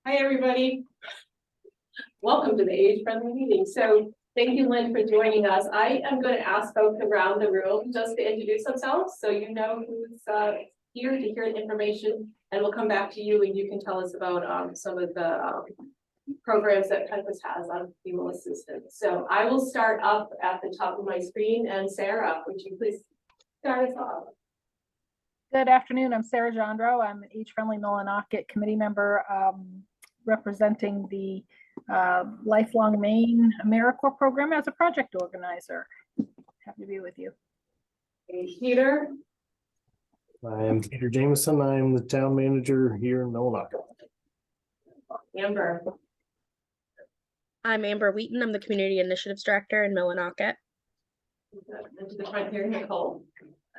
Hi, everybody. Welcome to the Age Friendly meeting. So thank you, Lynn, for joining us. I am going to ask folks around the room just to introduce themselves so you know who's here to hear the information, and we'll come back to you and you can tell us about some of the programs that Penquist has on female assistance. So I will start up at the top of my screen, and Sarah, would you please start us off? Good afternoon. I'm Sarah Jandro. I'm an Age Friendly Millinocket committee member representing the Lifelong Maine AmeriCorps program as a project organizer. Happy to be with you. Peter. I am Peter Jameson. I am the town manager here in Millinocket. Amber. I'm Amber Wheaton. I'm the Community Initiatives Director in Millinocket. Into the front here, Nicole.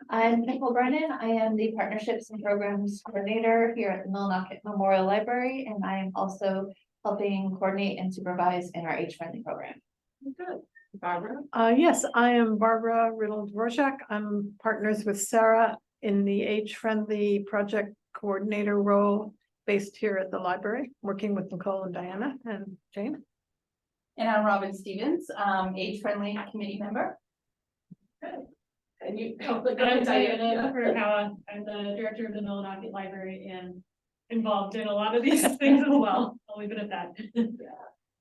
I'm Nicole Brennan. I am the Partnerships and Programs Coordinator here at the Millinocket Memorial Library, and I am also helping coordinate and supervise in our Age Friendly program. Good. Barbara. Yes, I am Barbara Riddle-Dvorak. I'm partners with Sarah in the Age Friendly Project Coordinator role based here at the library, working with Nicole and Diana and Jane. And I'm Robin Stevens, Age Friendly Committee member. Good. And you, I'm Diana Furukawa. I'm the director of the Millinocket Library and involved in a lot of these things as well. I'll leave it at that.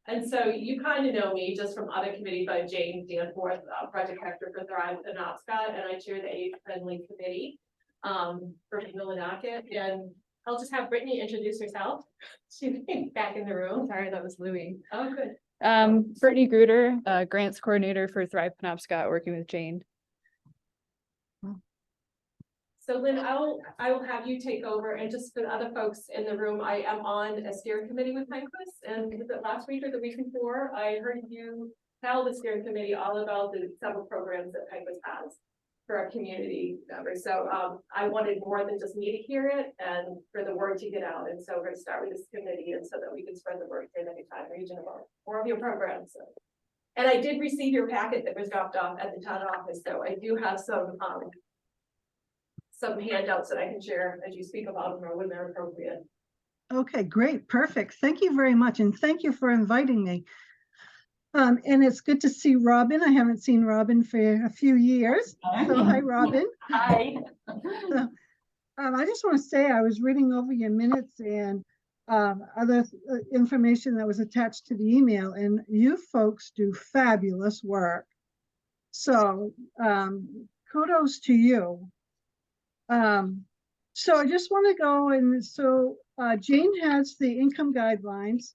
And so you kind of know me just from other committees, but Jane Danforth, project director for Thrive Penobscot, and I chair the Age Friendly Committee for Millinocket. And I'll just have Brittany introduce herself. She's back in the room. Sorry, that was Louie. Oh, good. Brittany Gruder, grants coordinator for Thrive Penobscot, working with Jane. So Lynn, I will have you take over, and just for the other folks in the room, I am on a steering committee with Penquist, and was it last week or the week before, I heard you tell the steering committee all about the several programs that Penquist has for our community members. So I wanted more than just me to hear it and for the word to get out. And so we're going to start with this committee, and so that we can spread the word in any time region about more of your programs. So. And I did receive your packet that was dropped off at the town office, so I do have some handouts that I can share as you speak about them or when they're appropriate. Okay, great, perfect. Thank you very much, and thank you for inviting me. And it's good to see Robin. I haven't seen Robin for a few years. So hi, Robin. Hi. I just want to say I was reading over your minutes and other information that was attached to the email, and you folks do fabulous work. So kudos to you. So I just want to go, and so Jane has the income guidelines.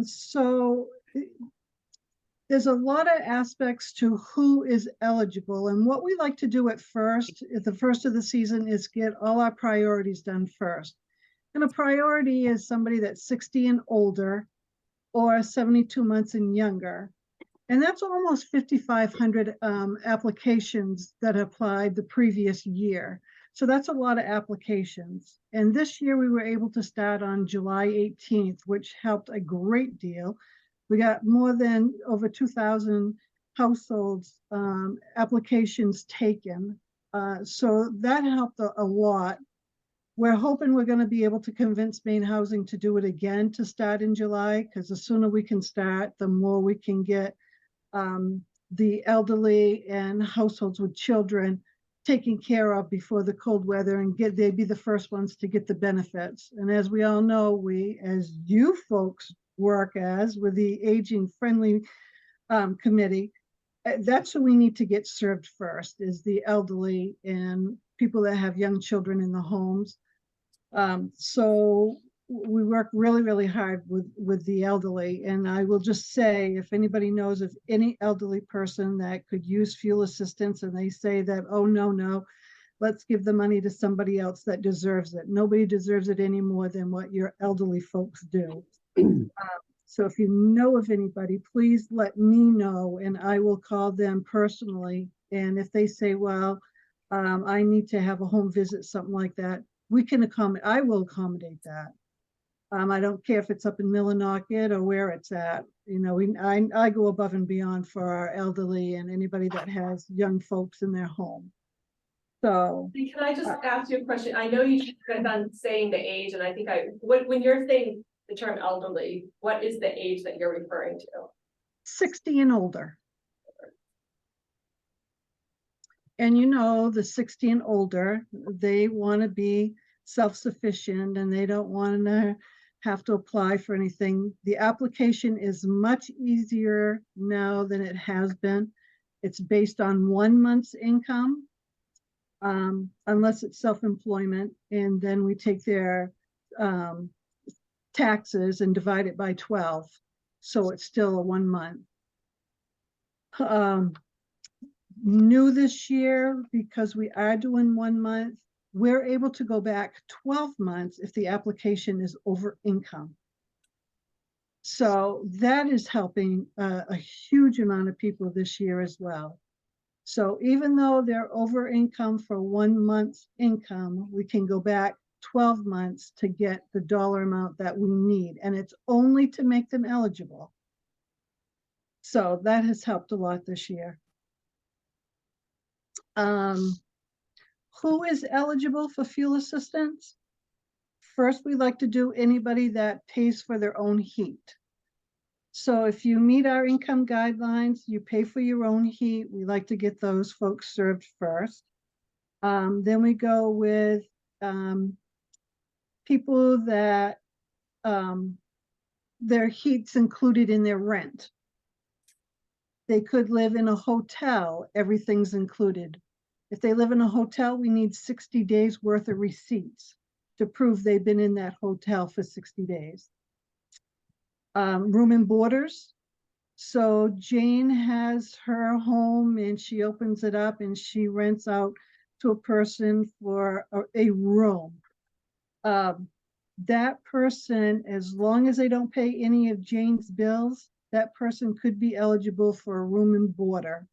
So there's a lot of aspects to who is eligible, and what we like to do at the first of the season is get all our priorities done first. And a priority is somebody that's 60 and older or 72 months and younger. And that's almost 5,500 applications that applied the previous year. So that's a lot of applications. And this year we were able to start on July 18th, which helped a great deal. We got more than over 2,000 households applications taken. So that helped a lot. We're hoping we're going to be able to convince Maine Housing to do it again to start in July, because the sooner we can start, the more we can get the elderly and households with children taken care of before the cold weather, and they'd be the first ones to get the benefits. And as we all know, as you folks work with the Aging Friendly Committee, that's who we need to get served first, is the elderly and people that have young children in the homes. So we work really, really hard with the elderly. And I will just say, if anybody knows of any elderly person that could use fuel assistance and they say that, oh, no, let's give the money to somebody else that deserves it. Nobody deserves it any more than what your elderly folks do. So if you know of anybody, please let me know, and I will call them personally. And if they say, well, I need to have a home visit, something like that, we can accommodate. I will accommodate that. I don't care if it's up in Millinocket or where it's at. You know, I go above and beyond for our elderly and anybody that has young folks in their home. So can I just ask you a question? I know you keep on saying the age, and I think when you're saying the term elderly, what is the age that you're referring to? 60 and older. And you know, the 60 and older, they want to be self-sufficient and they don't want to have to apply for anything. The application is much easier now than it has been. It's based on 1 month's income, unless it's self-employment, and then we take their taxes and divide it by 12. So it's still a 1 month. New this year, because we are doing 1 month, we're able to go back 12 months if the application is over income. So that is helping a huge amount of people this year as well. So even though they're over income for 1 month's income, we can go back 12 months to get the dollar amount that we need, and it's only to make them eligible. So that has helped a lot this year. Who is eligible for fuel assistance? First, we like to do anybody that pays for their own heat. So if you meet our income guidelines, you pay for your own heat. We like to get those folks served first. Then we go with people that their heat's included in their rent. They could live in a hotel, everything's included. If they live in a hotel, we need 60 days worth of receipts to prove they've been in that hotel for 60 days. Room and boarders. So Jane has her home and she opens it up and she rents out to a person for a room. That person, as long as they don't pay any of Jane's bills, that person could be eligible for a room and boarder.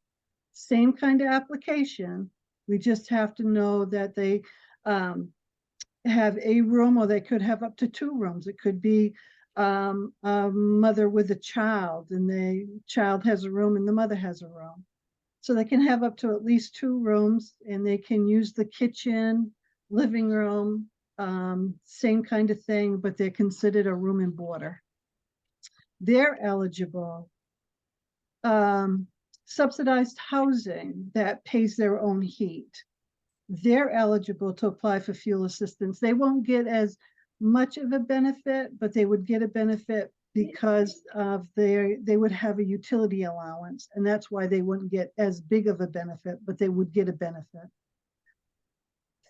Same kind of application. We just have to know that they have a room, or they could have up to 2 rooms. It could be a mother with a child, and the child has a room and the mother has a room. So they can have up to at least 2 rooms, and they can use the kitchen, living room, same kind of thing, but they're considered a room and boarder. They're eligible. Subsidized housing that pays their own heat. They're eligible to apply for fuel assistance. They won't get as much of a benefit, but they would get a benefit because of they would have a utility allowance, and that's why they wouldn't get as big of a benefit, but they would get a benefit.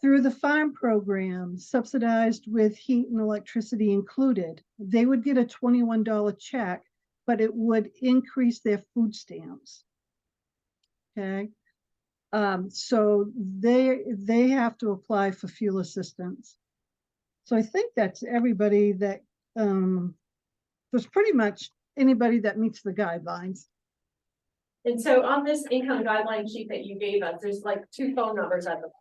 Through the farm program, subsidized with heat and electricity included, they would get a $21 check, but it would increase their food stamps. Okay, so they have to apply for fuel assistance. So I think that's everybody that there's pretty much anybody that meets the guidelines. And so on this income guideline sheet that you gave us, there's like 2 phone numbers at the bottom.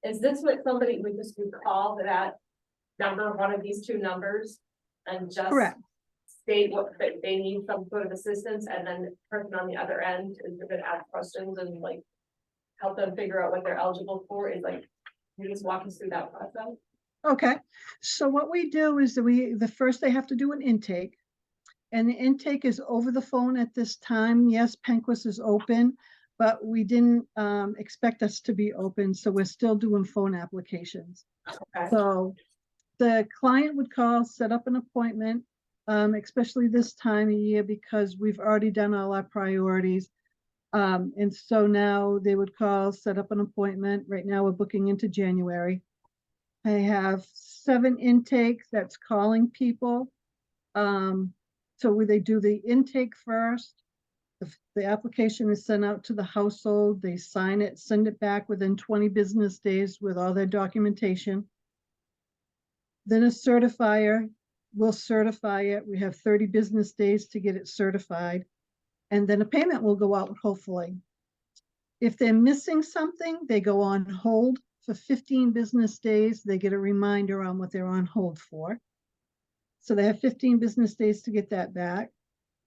Is this what somebody would just call that number, one of these 2 numbers, and just Correct. state what they need, some sort of assistance, and then the person on the other end is going to ask questions and like help them figure out what they're eligible for? Is like, you just walk us through that process? Okay, so what we do is that first they have to do an intake, and the intake is over the phone at this time. Yes, Penquist is open, but we didn't expect us to be open, so we're still doing phone applications. Okay. So the client would call, set up an appointment, especially this time of year, because we've already done all our priorities. And so now they would call, set up an appointment. Right now we're booking into January. I have 7 intakes, that's calling people. So where they do the intake first, the application is sent out to the household, they sign it, send it back within 20 business days with all their documentation. Then a certifier will certify it. We have 30 business days to get it certified. And then a payment will go out, hopefully. If they're missing something, they go on hold for 15 business days. They get a reminder on what they're on hold for. So they have 15 business days to get that back.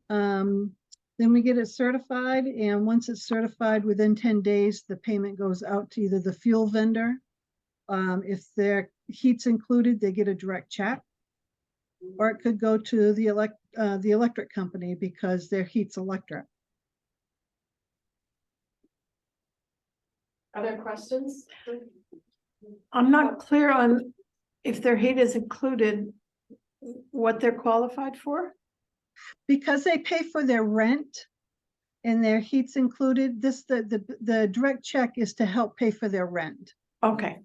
Then we get it certified, and once it's certified, within 10 days, the payment goes out to either the fuel vendor. If their heat's included, they get a direct check. or it could go to the electric company because their heat's electric. Other questions? I'm not clear on if their heat is included, what they're qualified for. Because they pay for their rent and their heat's included, the direct check is to help pay for their rent. Okay.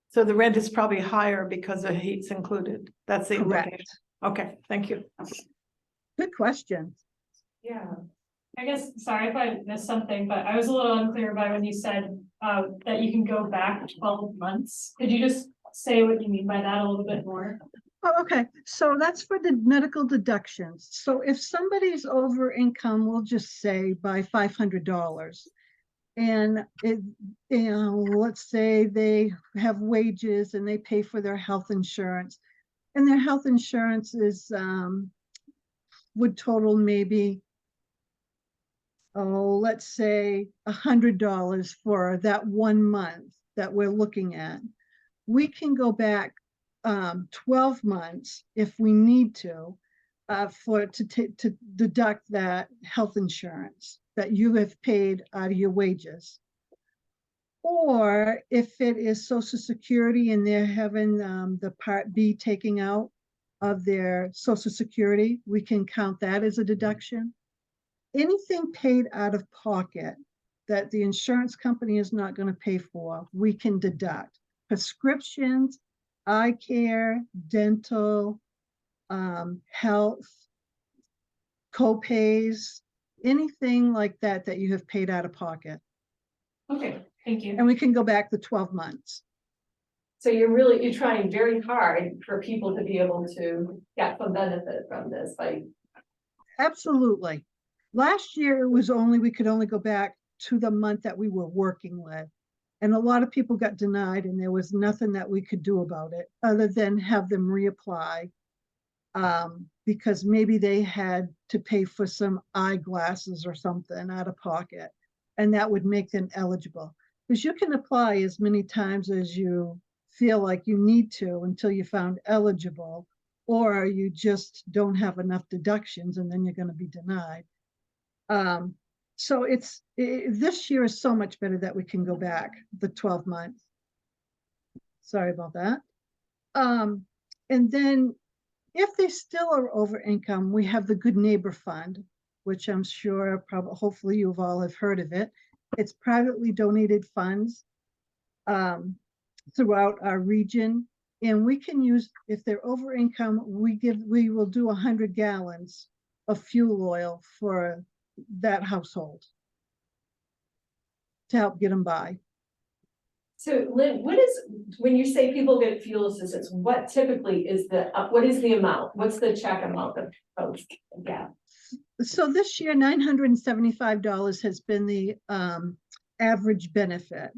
So the rent is probably higher because the heat's included. That's the Correct. implication. Okay, thank you. Good question. Yeah. I guess, sorry if I missed something, but I was a little unclear by when you said that you can go back 12 months. Could you just say what you mean by that a little bit more? Oh, okay, so that's for the medical deductions. So if somebody's over income, we'll just say by $500. And let's say they have wages and they pay for their health insurance. And their health insurance is would total maybe, let's say $100 for that 1 month that we're looking at. We can go back 12 months if we need to deduct that health insurance that you have paid out of your wages. Or if it is Social Security and they're having the Part B taking out of their Social Security, we can count that as a deduction. Anything paid out of pocket that the insurance company is not going to pay for, we can deduct. Prescriptions, eye care, dental, health, co-pays, anything like that that you have paid out of pocket. Okay, thank you. And we can go back the 12 months. So you're trying very hard for people to be able to get some benefit from this, like. Absolutely. Last year it was we could only go back to the month that we were working with. And a lot of people got denied and there was nothing that we could do about it other than have them reapply. Because maybe they had to pay for some eyeglasses or something out of pocket, and that would make them eligible. Because you can apply as many times as you feel like you need to until you found eligible, or you just don't have enough deductions and then you're going to be denied. So this year is so much better that we can go back the 12 months. Sorry about that. And then if they still are over income, we have the Good Neighbor Fund, which I'm sure hopefully you've all have heard of it. It's privately donated funds throughout our region. And we can use, if they're over income, we will do 100 gallons of fuel oil for that household to help get them by. So Lynn, when you say people get fuel assistance, what typically is what is the amount? What's the check amount that folks get? So this year, $975 has been the average benefit.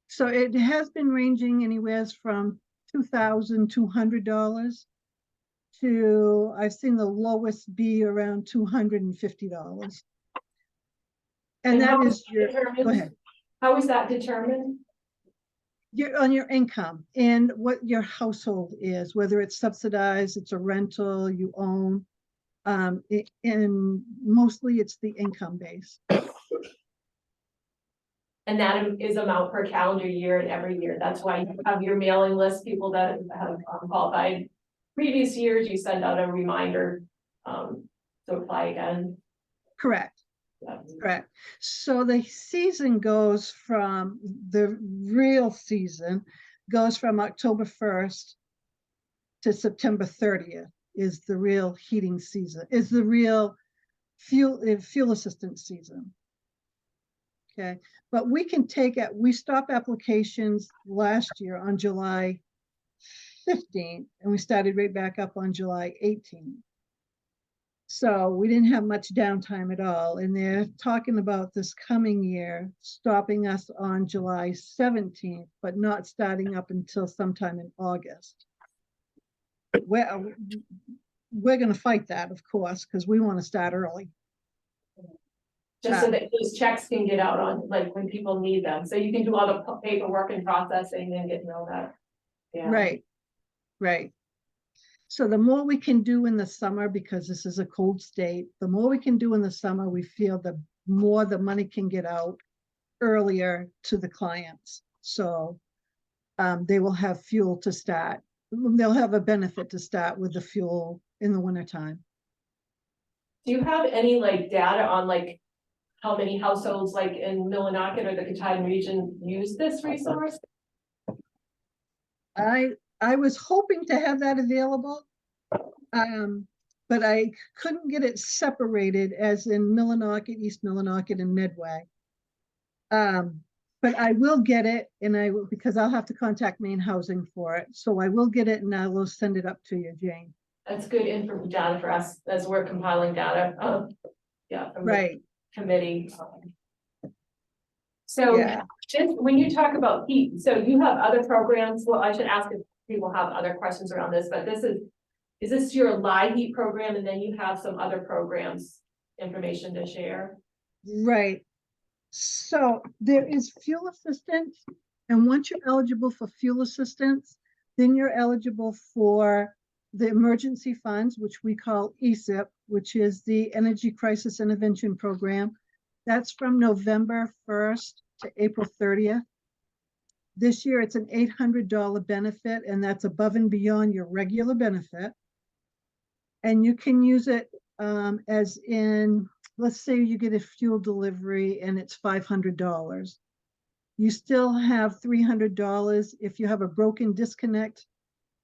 So it has been ranging anywhere from $2,200 to, I've seen the lowest be around $250. And that is go ahead. How is that determined? On your income and what your household is, whether it's subsidized, it's a rental, you own, and mostly it's the income base. And that is amount per calendar year and every year. That's why you have your mailing list, people that have qualified. Previous years, you send out a reminder to apply again. Correct. Correct. So the season goes from, the real season goes from October 1st to September 30th is the real heating season, is the real fuel assistance season. Okay, but we can we stopped applications last year on July 15th and we started right back up on July 18th. So we didn't have much downtime at all. And they're talking about this coming year, stopping us on July 17th, but not starting up until sometime in August. We're going to fight that, of course, because we want to start early. Just so that those checks can get out on, like, when people need them. So you can do all the paperwork and processing and getting all that. Yeah. Right, right. So the more we can do in the summer, because this is a cold state, the more we can do in the summer, we feel the more the money can get out earlier to the clients. So they will have fuel to start. They'll have a benefit to start with the fuel in the wintertime. Do you have any like data on like how many households like in Millinocket or the Katahdin region use this resource? I was hoping to have that available. But I couldn't get it separated as in Millinocket, East Millinocket and Medway. But I will get it and I will, because I'll have to contact Maine Housing for it. So I will get it and I will send it up to you, Jane. That's good info data for us as we're compiling data. Yeah. from the Right. Committee. So Yeah. just when you talk about heat, so you have other programs, well, I should ask if people have other questions around this, but is this your live heat program and then you have some other programs, information to share? Right. So there is fuel assistance, and once you're eligible for fuel assistance, then you're eligible for the emergency funds, which we call ESIP, which is the Energy Crisis Intervention Program. That's from November 1st to April 30th. This year, it's an $800 benefit, and that's above and beyond your regular benefit. And you can use it as in, let's say you get a fuel delivery and it's $500. You still have $300 if you have a broken disconnect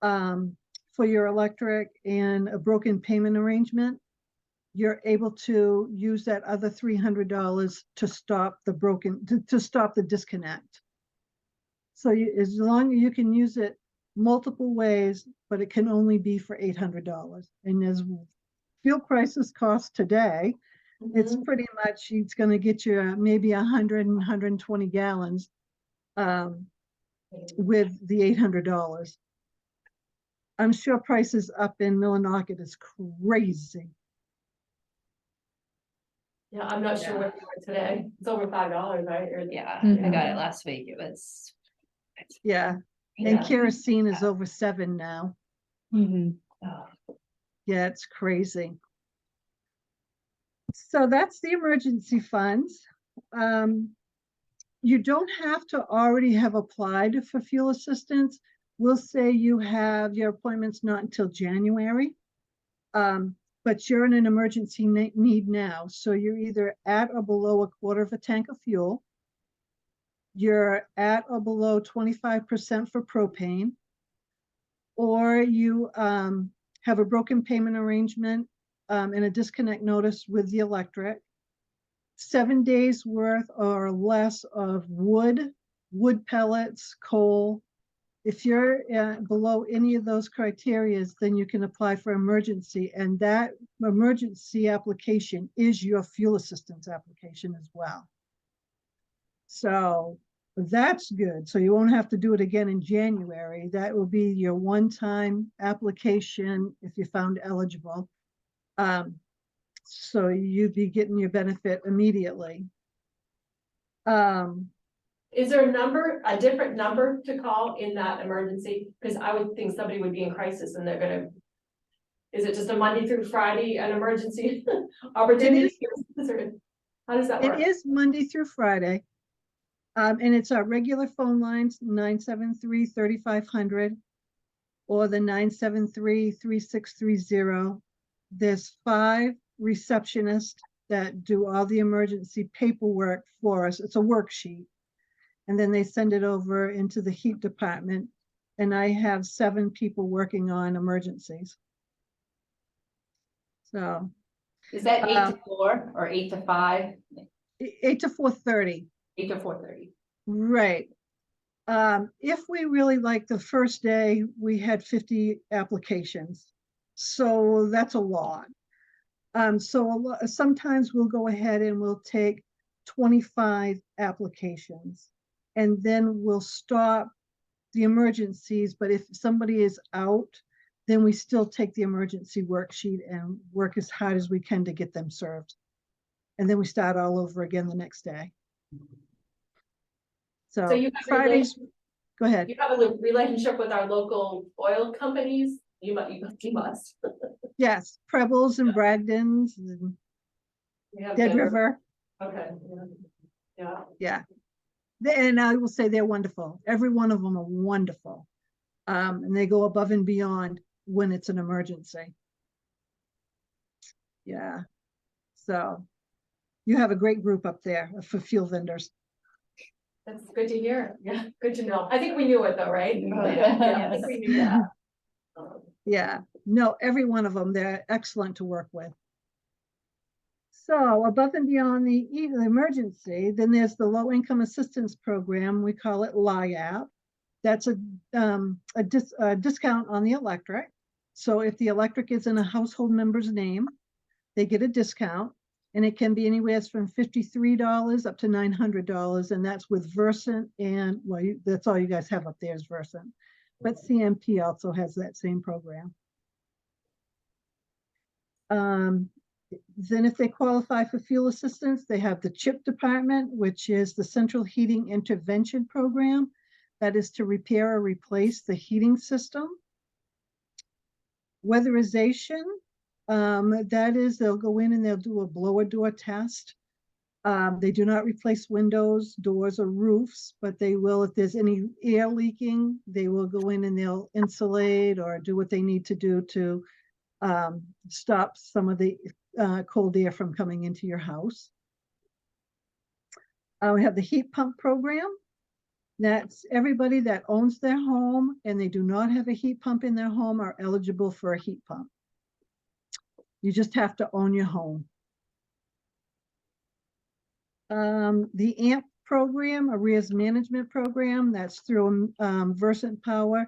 for your electric and a broken payment arrangement. You're able to use that other $300 to stop the to stop the disconnect. So as long as you can use it multiple ways, but it can only be for $800. And as fuel prices cost today, it's pretty much, it's going to get you maybe 100 and 120 gallons with the $800. I'm sure prices up in Millinocket is crazy. Yeah, I'm not sure what they are today. It's over $5, right? Or- Yeah, Mhm. I got it last week. It was. Yeah. And Yeah. kerosene is over $7 now. Mhm. Oh, Yeah, it's crazy. So that's the emergency funds. You don't have to already have applied for fuel assistance. We'll say you have your appointments not until January. But you're in an emergency need now. So you're either at or below a quarter of a tank of fuel. You're at or below 25% for propane. Or you have a broken payment arrangement and a disconnect notice with the electric. 7 days worth or less of wood pellets, coal. If you're below any of those criteria, then you can apply for emergency, and that emergency application is your fuel assistance application as well. So that's good. So you won't have to do it again in January. That will be your one-time application if you found eligible. So you'd be getting your benefit immediately. Is there a different number to call in that emergency? Because I would think somebody would be in crisis and they're gonna. Is it just a Monday through Friday, an emergency opportunity? How does that work? It is Monday through Friday. And it's our regular phone lines, 973-3500 or the 973-3630. There's 5 receptionists that do all the emergency paperwork for us. It's a worksheet. And then they send it over into the heat department. And I have 7 people working on emergencies. So. Is that 8 to 4 or 8 to 5? 8 to 4:30. 8 to 4:30. Right. If we really like the first day, we had 50 applications. So that's a lot. Sometimes we'll go ahead and we'll take 25 applications and then we'll stop the emergencies. But if somebody is out, then we still take the emergency worksheet and work as hard as we can to get them served. And then we start all over again the next day. So you have Fridays, go ahead. You have a relationship with our local oil companies You must. Yes, Prebbles and Bragdons and We have Dead Dead River. Okay. Yeah. Yeah. And I will say they're wonderful. Every one of them are wonderful. And they go above and beyond when it's an emergency. Yeah. So you have a great group up there for fuel vendors. That's good to hear. Yeah, good to know. I think we knew it though, right? Yeah. Yeah, I think we knew that. Yeah, no, every one of them, they're excellent to work with. So above and beyond the emergency, then there's the low income assistance program. We call it LIAP. That's a discount on the electric. So if the electric is in a household member's name, they get a discount, and it can be anywhere from $53 up to $900, and that's with Versant and, well, that's all you guys have up there is Versant. But CMP also has that same program. Then if they qualify for fuel assistance, they have the CHIP department, which is the Central Heating Intervention Program. That is to repair or replace the heating system. Weatherization, that is they'll go in and they'll do a blower door test. They do not replace windows, doors, or roofs, but they will, if there's any air leaking, they will go in and they'll insulate or do what they need to do to stop some of the cold air from coming into your house. We have the heat pump program. That's everybody that owns their home and they do not have a heat pump in their home are eligible for a heat pump. You just have to own your home. The AMP program, arrears management program, that's through Versant Power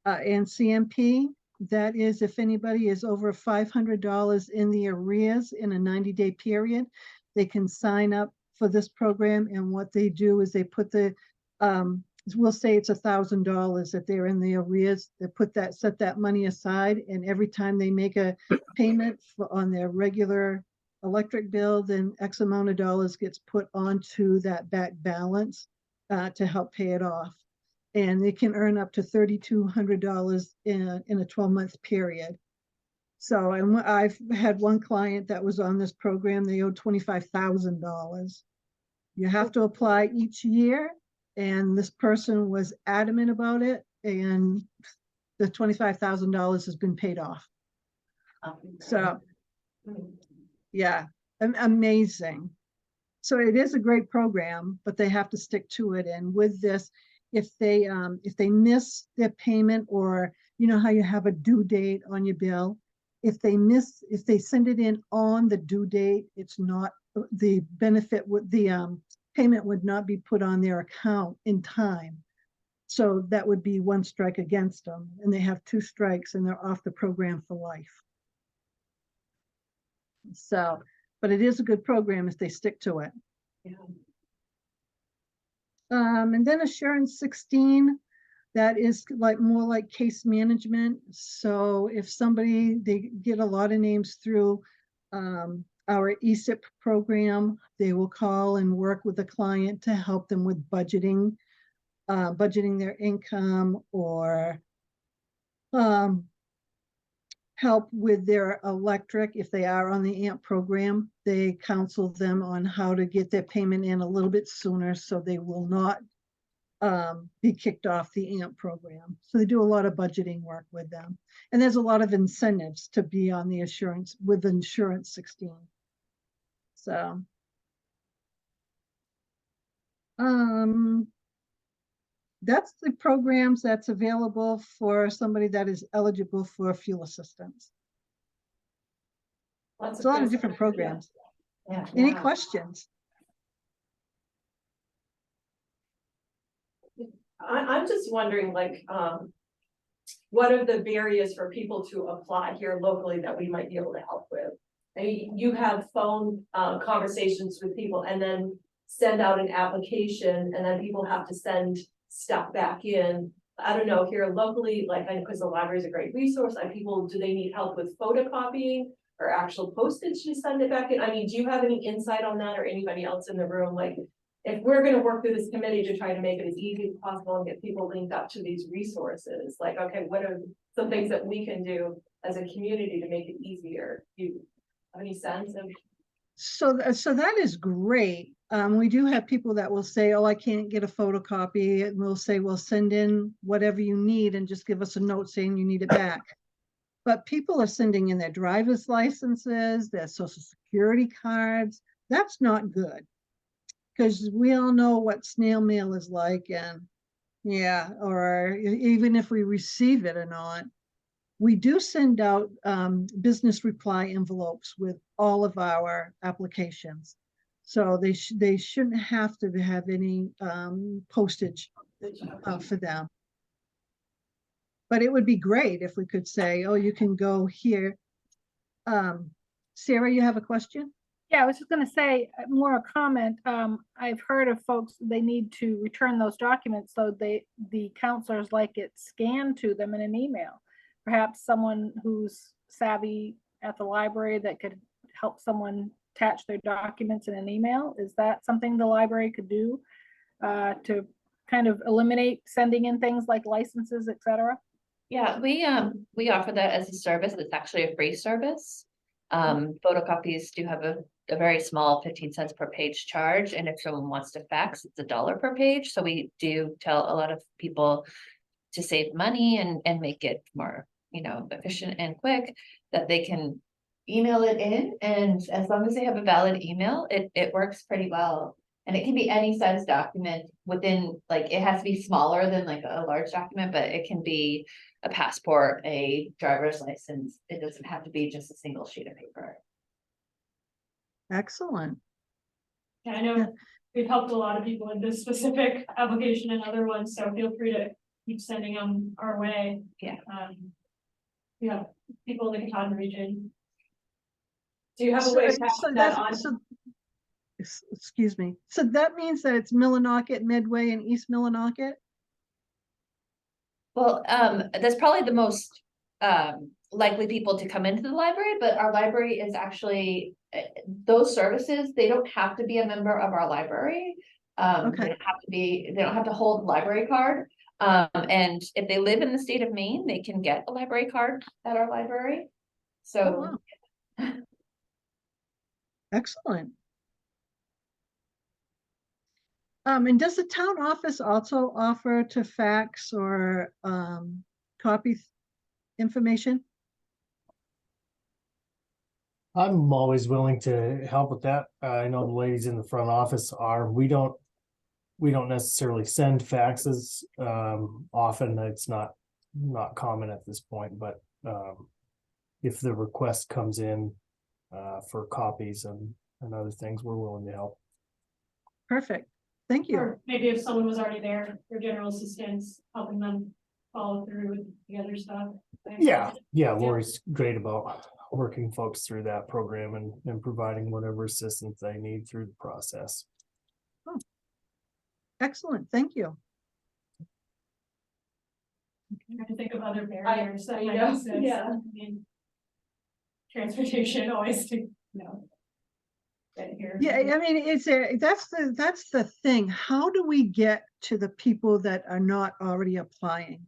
and CMP. That is if anybody is over $500 in the arrears in a 90-day period, they can sign up for this program. And what they do is they put the, we'll say it's $1,000 that they're in the arrears. They put that, set that money aside, and every time they make a payment on their regular electric bill, then X amount of dollars gets put onto that back balance to help pay it off. And they can earn up to $3,200 in a 12-month period. So, and I've had one client that was on this program, they owed $25,000. You have to apply each year, and this person was adamant about it, and the $25,000 has been paid off. So, yeah, amazing. So it is a great program, but they have to stick to it. And with this, if they miss their payment, or you know how you have a due date on your bill, if they send it in on the due date, it's not the benefit with the payment would not be put on their account in time. So that would be one strike against them, and they have 2 strikes and they're off the program for life. So, but it is a good program if they stick to it. Yeah. And then Assurance 16, that is like more like case management. So if somebody, they get a lot of names through our ESIP program, they will call and work with the client to help them with budgeting, budgeting their income, or help with their electric. If they are on the AMP program, they counsel them on how to get their payment in a little bit sooner so they will not be kicked off the AMP program. So they do a lot of budgeting work with them. And there's a lot of incentives to be on the assurance with Insurance 16. So that's the programs that's available for somebody that is eligible for fuel assistance. It's a lot of different programs. Yeah. Any questions? I'm just wondering, like, what are the barriers for people to apply here locally that we might be able to help with? I mean, you have phone conversations with people and then send out an application, and then people have to send stuff back in. I don't know, here locally, like, I know because the library is a great resource, and people, do they need help with photocopying or actual postage to send it back in? I mean, do you have any insight on that, or anybody else in the room? Like, if we're gonna work through this committee to try to make it as easy as possible and get people linked up to these resources, like, okay, what are some things that we can do as a community to make it easier? Do you have any sense of? So, so that is great. We do have people that will say, oh, I can't get a photocopy, and we'll say, well, send in whatever you need and just give us a note saying you need it back. But people are sending in their driver's licenses, their social security cards. That's not good. Because we all know what snail mail is like, and yeah, or even if we receive it or not. We do send out business reply envelopes with all of our applications. So they shouldn't have to have any postage for them. But it would be great if we could say, oh, you can go here. Sarah, you have a question? Yeah, I was just gonna say more a comment. I've heard of folks, they need to return those documents, so the counselors like it scanned to them in an email. Perhaps someone who's savvy at the library that could help someone attach their documents in an email. Is that something the library could do to kind of eliminate sending in things like licenses, et cetera? Yeah, we offer that as a service. It's actually a free service. Photocopies do have a very small 15 cents per page charge, and if someone wants to fax, it's $1 per page. So we do tell a lot of people to save money and make it more, efficient and quick, that they can email it in, and as long as they have a valid email, it works pretty well. And it can be any size document within, like, it has to be smaller than like a large document, but it can be a passport, a driver's license. It doesn't have to be just a single sheet of paper. Excellent. Yeah, I know we've helped a lot of people with this specific application and other ones, so feel free to keep sending them our way. Yeah. Yeah, people in the Katahdin region. Do you have a way to pass that on? Excuse me. So that means that it's Millinocket, Medway, and East Millinocket? Well, that's probably the most likely people to come into the library, but our library is actually, those services, they don't have to be a member of our library. Okay. They don't have to hold a library card. And if they live in the state of Maine, they can get a library card at our library. So. Oh, wow. Excellent. And does the town office also offer to fax or copy information? I'm always willing to help with that. I know the ladies in the front office are. We don't necessarily send faxes. Often it's not common at this point, but if the request comes in for copies and other things, we're willing to help. Perfect. Thank you. Or maybe if someone was already there for general assistance, helping them follow through with the other stuff. Yeah, Lori's great about working folks through that program and providing whatever assistance they need through the process. Oh. Excellent. Thank you. I have to think of other barriers that might know, exist. yeah. I mean, transportation always to, get here. Yeah, I mean, that's the thing. How do we get to the people that are not already applying?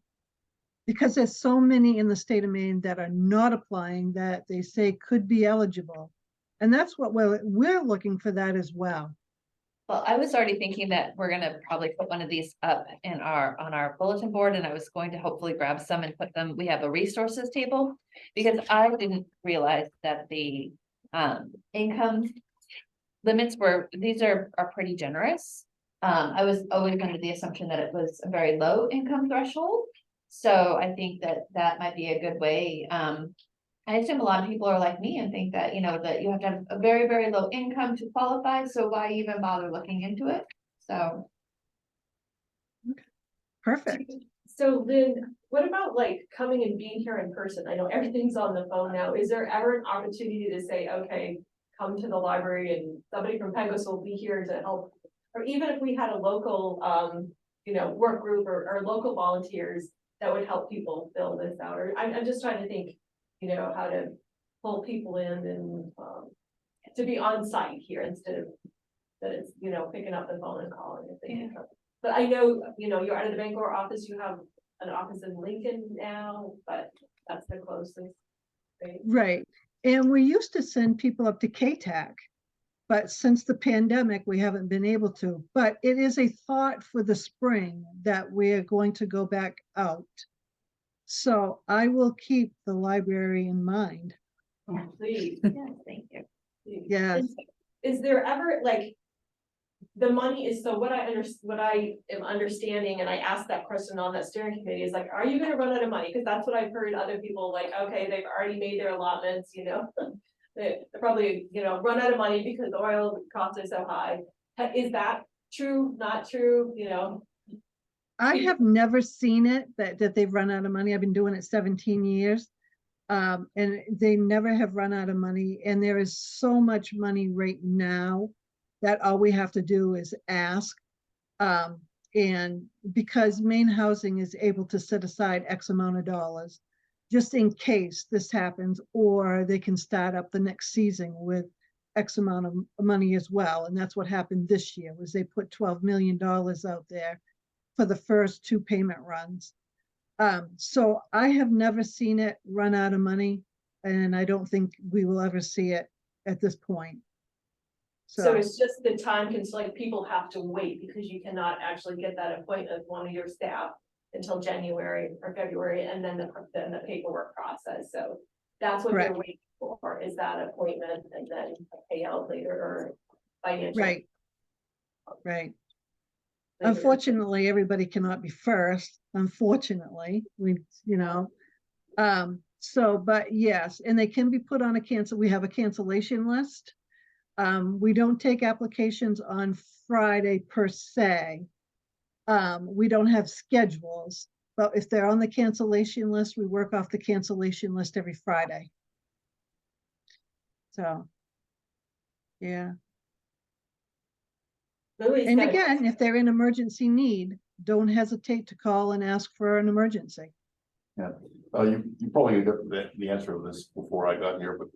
Because there's so many in the state of Maine that are not applying that they say could be eligible. And that's what we're looking for that as well. Well, I was already thinking that we're gonna probably put one of these up on our bulletin board, and I was going to hopefully grab some and put them, we have a resources table. Because I didn't realize that the income limits these are pretty generous. I was always under the assumption that it was a very low income threshold. So I think that might be a good way. I assume a lot of people are like me and think that, that you have to have a very, very low income to qualify. So why even bother looking into it? So. Perfect. So then what about like coming and being here in person? I know everything's on the phone now. Is there ever an opportunity to say, okay, come to the library and somebody from Pecos will be here to help? Or even if we had a local, work group or local volunteers that would help people fill this out. Or I'm just trying to think, how to pull people in and to be on site here instead of that it's, picking up the phone and calling if they need help. But I know, you're out of the Bangor office, you have an office in Lincoln now, but that's the closest. Right? Right. And we used to send people up to KTAC, but since the pandemic, we haven't been able to. But it is a thought for the spring that we're going to go back out. So I will keep the library in mind. Please. Yes, thank you. Yes. Is there ever like, the money is, so what I am understanding, and I asked that question on that steering committee, is like, are you gonna run out of money? Cause that's what I've heard other people like, okay, they've already made their allotments, They're probably, run out of money because oil costs are so high. Is that true, not true, I have never seen it that they've run out of money. I've been doing it 17 years. And they never have run out of money. And there is so much money right now that all we have to do is ask. And because Maine Housing is able to set aside X amount of dollars, just in case this happens, or they can start up the next season with X amount of money as well. And that's what happened this year, was they put $12 million out there for the first 2 payment runs. So I have never seen it run out of money, and I don't think we will ever see it at this point. so it's just the time, like people have to wait because you cannot actually get that appointment with one of your staff until January or February, and then the paperwork process, so that's what Correct. they're waiting for, is that appointment and then a payout later or financial. Right. Right. Unfortunately, everybody cannot be first, unfortunately, so, but yes, and they can be put on we have a cancellation list. We don't take applications on Friday per se. We don't have schedules, but if they're on the cancellation list, we work off the cancellation list every Friday. So, yeah. And again, if they're in emergency need, don't hesitate to call and ask for an emergency. Yeah, you probably got the answer to this before I got here, but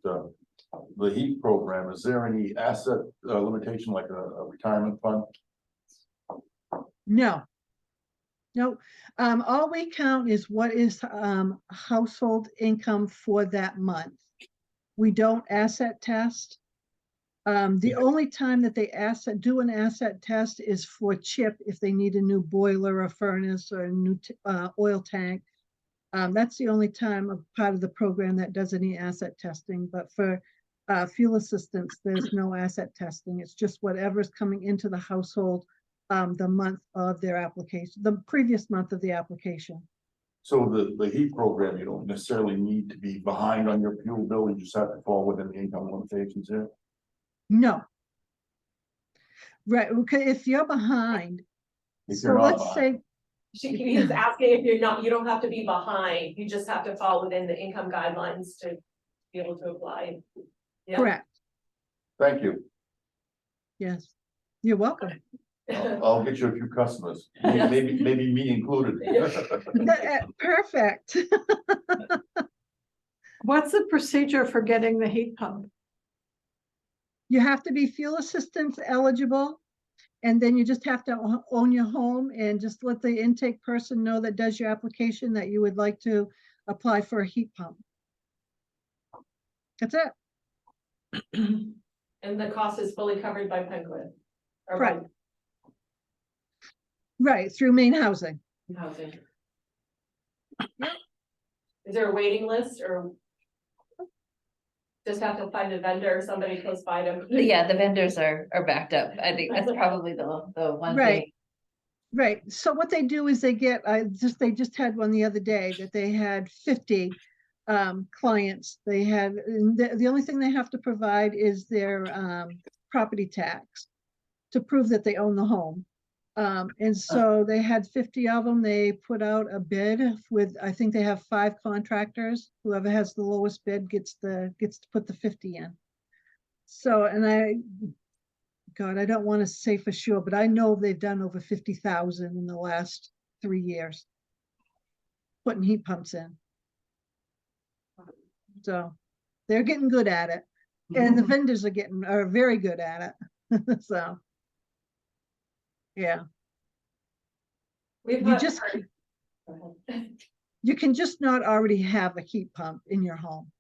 the HEAP program, is there any asset limitation like a retirement fund? No. No, all we count is what is household income for that month. We don't asset test. The only time that they do an asset test is for CHIP if they need a new boiler or furnace or a new oil tank. That's the only time a part of the program that does any asset testing. But for fuel assistance, there's no asset testing. It's just whatever's coming into the household the month of their application, the previous month of the application. So the HEAP program, you don't necessarily need to be behind on your fuel bill. You just have to fall within the income limitations here. No. Right, okay, if you're behind, so let's say. He's asking if you don't have to be behind, you just have to fall within the income guidelines to be able to apply. Yeah. Correct, Thank you. yes, you're welcome. I'll get you a few customers, Yes. maybe me included. Perfect. What's the procedure for getting the heat pump? You have to be fuel assistance eligible, and then you just have to own your home and just let the intake person know that does your application that you would like to apply for a heat pump. That's it. And the cost is fully covered by Penguin. Or by Correct. Right, through Maine Housing. housing. Is there a waiting list or? Just have to find a vendor or somebody close by them. Yeah, the vendors are backed up. I think that's probably the one Right. thing. Right, so what they do is they get, they just had one the other day that they had 50 clients. They had, the only thing they have to provide is their property tax to prove that they own the home. And so they had 50 of them. They put out a bid with, I think they have 5 contractors. Whoever has the lowest bid gets to put the 50 in. So, and God, I don't want to say for sure, but I know they've done over 50,000 in the last 3 years putting heat pumps in. So they're getting good at it, and the vendors are very good at it. So. Yeah, We've you had- just, Go ahead. you can just not already have a heat pump in your home.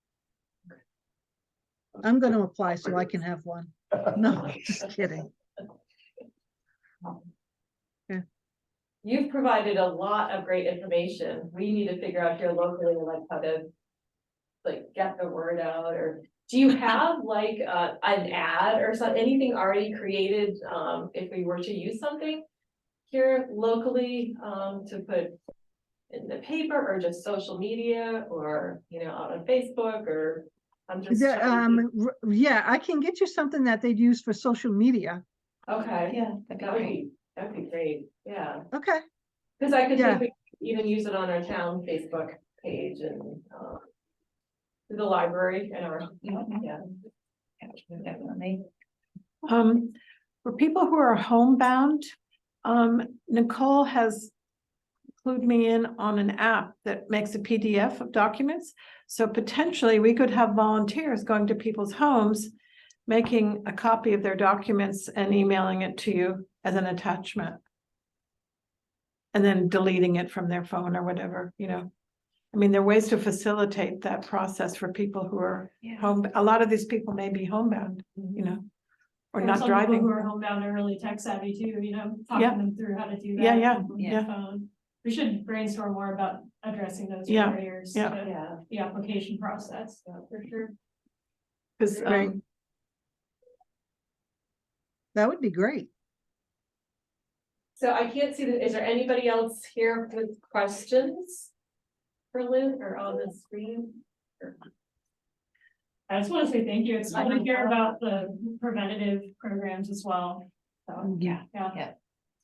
I'm gonna apply so I can have one. No, just kidding. You've provided a lot of great information. We need to figure out here locally, like how to like get the word out, or do you have like an ad or something, anything already created, if we were to use something here locally, to put in the paper or just social media or, you know, out on Facebook or I'm just. Yeah, I can get you something that they'd use for social media. Okay, Yeah, that'd be great, yeah. Okay, Cause I could Yeah. think we could even use it on our town Facebook page and, the library and our, yeah. Definitely. For people who are homebound, Nicole has clued me in on an app that makes a PDF of documents. So potentially we could have volunteers going to people's homes, making a copy of their documents and emailing it to you as an attachment. And then deleting it from their phone or whatever, you know. I mean, there are ways to facilitate that process for people who are home. A lot of these people may be homebound, you know, or not some people driving. Who are homebound are really tech savvy too, you know, Yeah. talking them through how to do that. Yeah. on their Yeah. phone. We should brainstorm more about addressing those Yeah. barriers Yeah. to Yeah. the application process, for sure. Because Right. That would be great. So I can't see is there anybody else here with questions? For Lynn or on the screen? I just want to say thank you. It's fun to hear about the preventative programs as well. So, Yeah, yeah.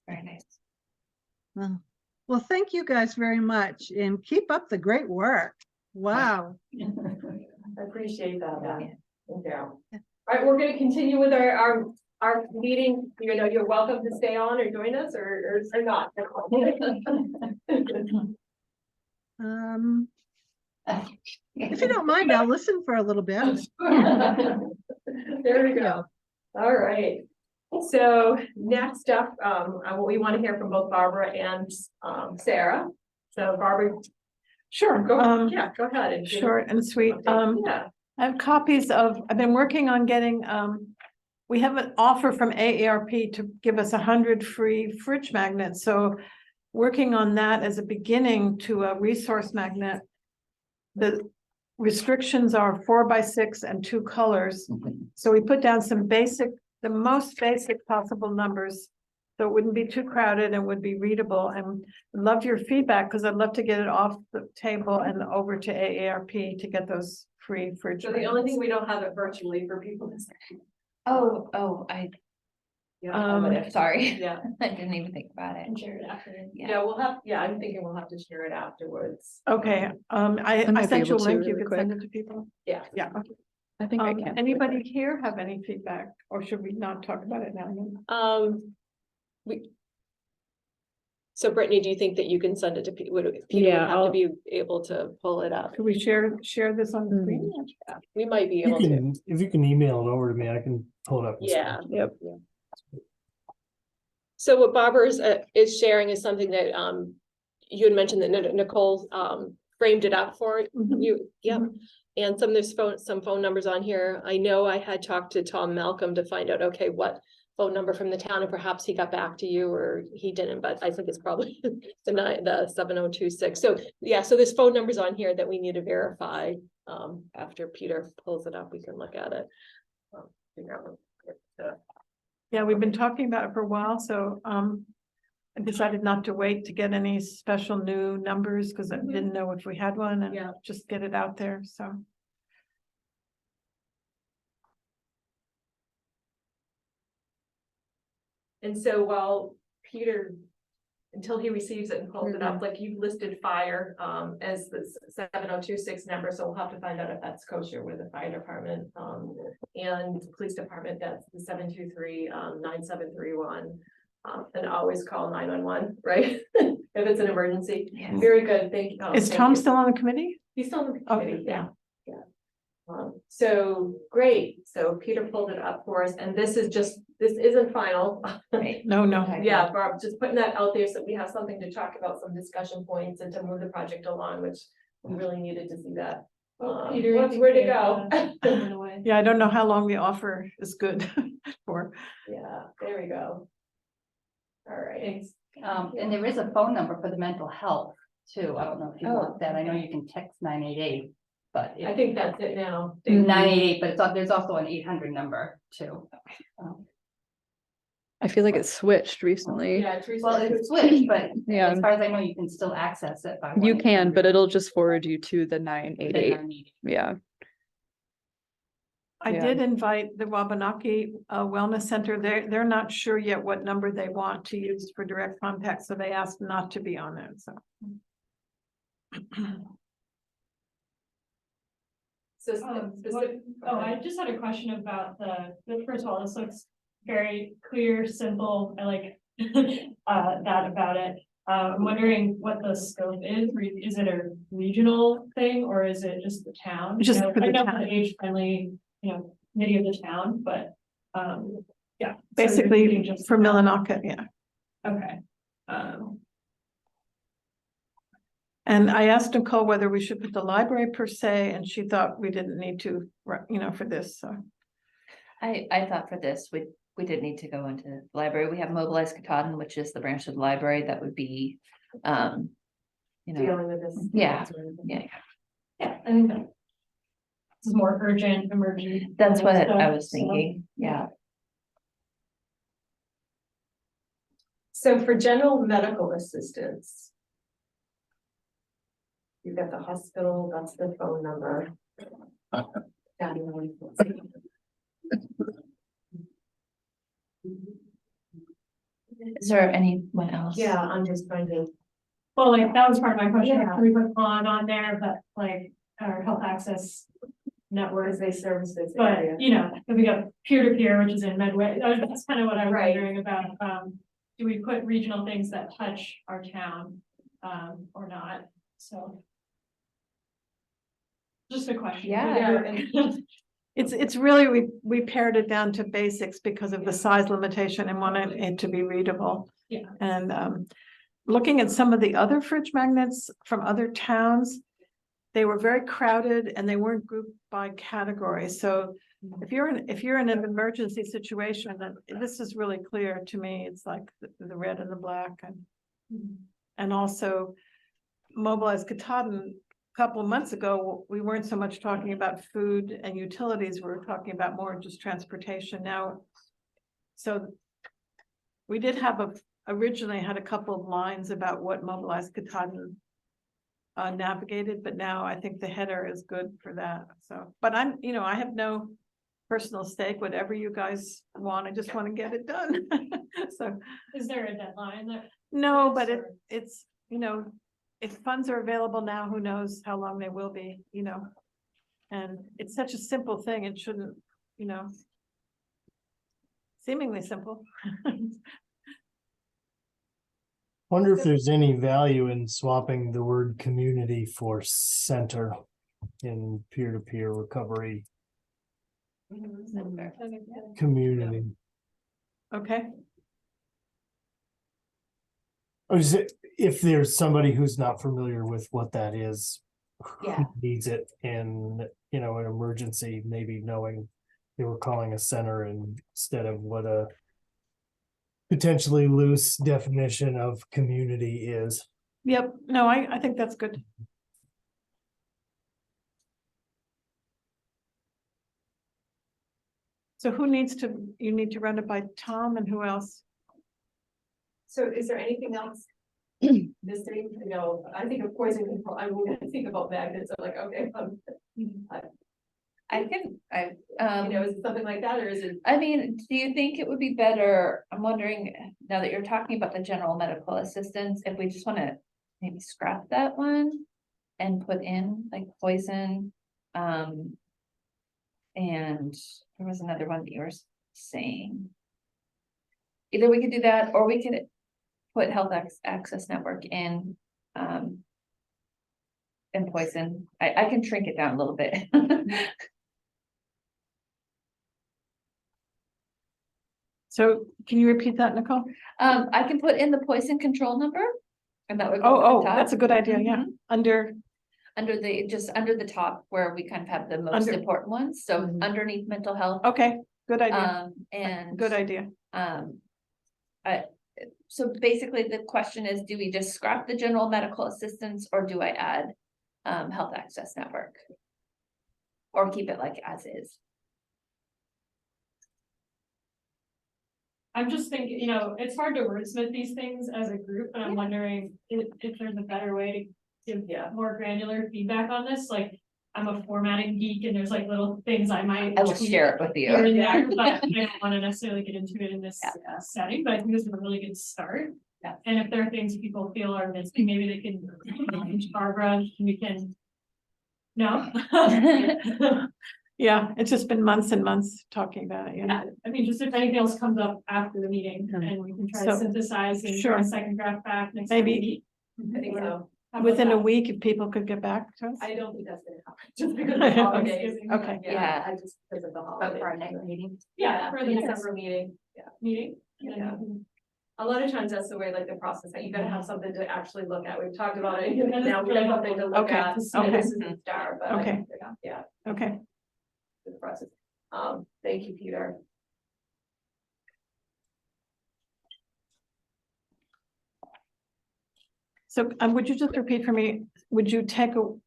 very nice. Well, thank you guys very much and keep up the great work. Wow. I appreciate that, Yeah. Thank you. All right, we're gonna continue with our meeting. You know, you're welcome to stay on or join us or not. If you don't mind, I'll listen for a little bit. There we go. All right. So next up, we want to hear from both Barbara and Sarah. So Barbara. Sure. Go ahead. And give Short and sweet. Yeah. I have copies of, I've been working on getting, we have an offer from AARP to give us 100 free fridge magnets. So working on that as a beginning to a resource magnet. The restrictions are 4x6 and 2 colors. So we put down some basic, the most basic possible numbers. So it wouldn't be too crowded and would be readable, and love your feedback because I'd love to get it off the table and over to AARP to get those free fridge. So the only thing we don't have it virtually for people to say. Sorry. Yeah. I didn't even think about it. And share it after. Yeah, I'm thinking we'll have to share it afterwards. Okay, I might be sent you a able to link, you really could send quick. it to people. Yeah. Yeah, okay. I think I can. Anybody here have any feedback, or should we not talk about it now? So Brittany, do you think that you can send it to people? Peter Yeah, would have to I'll- be able to pull it up. Could we share this on the screen? We might be You able to. can, if you can email it over to me, I can pull it up. and Yeah. stuff. Yep. So what Barbara is sharing is something that you had mentioned that Nicole framed it up for you. Yep. And there's some phone numbers on here. I know I had talked to Tom Malcolm to find out, okay, what phone number from the town, and perhaps he got back to you or he didn't, but I think it's probably the 7026. So yeah, so there's phone numbers on here that we need to verify. After Peter pulls it up, we can look at it. Figure out what- Yeah, we've been talking about it for a while, so I decided not to wait to get any special new numbers because I didn't know if we had one and Yeah. just get it out there, so. And so while Peter, until he receives it and pulls it up, like you've listed fire as the 7026 number, so we'll have to find out if that's kosher with the fire department. And police department, that's the 723-9731. And always call 911, right? If it's an emergency. Yes. Very good, thank you. Is Thank Tom you. still on the committee? He's still on the Okay, committee, yeah. So great, so Peter pulled it up for us, and this isn't final. Right. No, no. Yeah, Barb, just putting that out there so we have something to talk about, some discussion points and to move the project along, which we really needed to see that. Peter, Where to go? Yeah, I don't know how long the offer is good for. Yeah, there we go. All right. Thanks. And there is a phone number for the mental health too. I don't know if you want that. I know you can text 988, but. I think that's it now. 988, but there's also an 800 number too. I feel like it switched recently. Yeah, it's Well, it's switched, but Yeah. as far as I know, you can still access it by. You can, but 1-800. it'll just forward you to the The 988. 988. Yeah. I Yeah. did invite the Wabanaki Wellness Center. They're not sure yet what number they want to use for direct contact, so they asked not to be on it, so. So What- Oh, I just had a question about first of all, this looks very clear, simple, I like that about it. I'm wondering what the scope is, is it a regional thing, or is it just the town? Just You know, for the I know town. the age friendly, committee of the town, but, yeah. So Basically, you're just for the town. Millinocket, yeah. Okay. And I asked Nicole whether we should put the library per se, and she thought we didn't need to, for this, so. I thought for this, we did need to go into the library. We have Mobilize Katahdin, which is the branch of the library that would be, dealing with this. Yeah. yeah, Yeah, I think that. This is more urgent, emergent. that's what I stuff, was so, thinking. Yeah. So for general medical assistance. You've got the hospital, that's the phone number. Is there anyone else? Yeah, I'm just trying to. Well, like, that was part of my question, Yeah. can we put on there, but like, our health access network. As they service this area. But if we got peer-to-peer, which is in Medway, that's kind of what I was Right. wondering about, do we put regional things that touch our town, or not, so. Just a question. Yeah. It's really, we pared it down to basics because of the size limitation and wanted it to be readable. Yeah. And looking at some of the other fridge magnets from other towns, they were very crowded and they weren't grouped by category. So if you're in an emergency situation, then this is really clear to me. It's like the red and the black and also Mobilize Katahdin. Couple of months ago, we weren't so much talking about food and utilities, we were talking about more just transportation now. So we did have originally had a couple of lines about what Mobilize Katahdin navigated, but now I think the header is good for that. So, but I have no personal stake, whatever you guys want, I just want to get it done. So. Is there a deadline that? No, but or- it's, if funds are available now, who knows how long they will be, and it's such a simple thing, it shouldn't, seemingly simple. Wonder if there's any value in swapping the word community for center in peer-to-peer recovery community. Okay, Or is it, if there's somebody who's not familiar with what that is, who Yeah. needs it in, an emergency, maybe knowing they were calling a center instead of what a potentially loose definition of community is. yep, no, I think that's good. So you need to run it by Tom and who else? So is there anything else? Missing, I think of poison control, I won't think about magnets, I'm like, okay, I can, is it something like that, or is it? I mean, do you think it would be better, I'm wondering, now that you're talking about the general medical assistance, if we just wanna maybe scrap that one and put in like poison, and there was another one that you were saying. Either we could do that, or we could put health access network in, and poison. I can shrink it down a little bit. So can you repeat that, Nicole? I can put in the poison control number. And that would go Oh, at the top. that's a good idea, yeah. Mhm. Under, Under just under the top where we kind of have the most Under- important ones, so Mhm. underneath mental health. okay, good idea, And. good idea. So basically the question is, do we just scrap the general medical assistance or do I add health access network? Or keep it like as is? I'm just thinking, you know, it's hard to wordsmith these things as a group, and I'm wondering if there's a better way to give more granular feedback on this, like. I'm a formatting geek and there's like little things I might. I will tweak share it with here and you. there, but I don't wanna necessarily get into it in this setting, but I think this is a really good start. Yeah. And if there are things people feel are missing, maybe they can, reach Barbara, and we can. No? Yeah, it's just been months and months talking about it, Yeah, I mean, just if anything else comes up after the meeting Mhm. and we can try So- to synthesize and Sure. try a second draft back next Maybe- week. I think so. How about Within a that? week, if people could get back to us. I don't think that's gonna happen, just because of the holidays. Okay. Yeah. I just because of the But holidays. for our next meeting. Yeah, for the next December meeting, meeting. Yeah. a lot of times that's the way, like the process, that you gotta have something to actually look at, we've talked about it, Yeah, now we have something to look Okay, at. And okay. This is the star, but I Okay. think, yeah, Okay, the process. Thank you, Peter. so would you just repeat for me, would you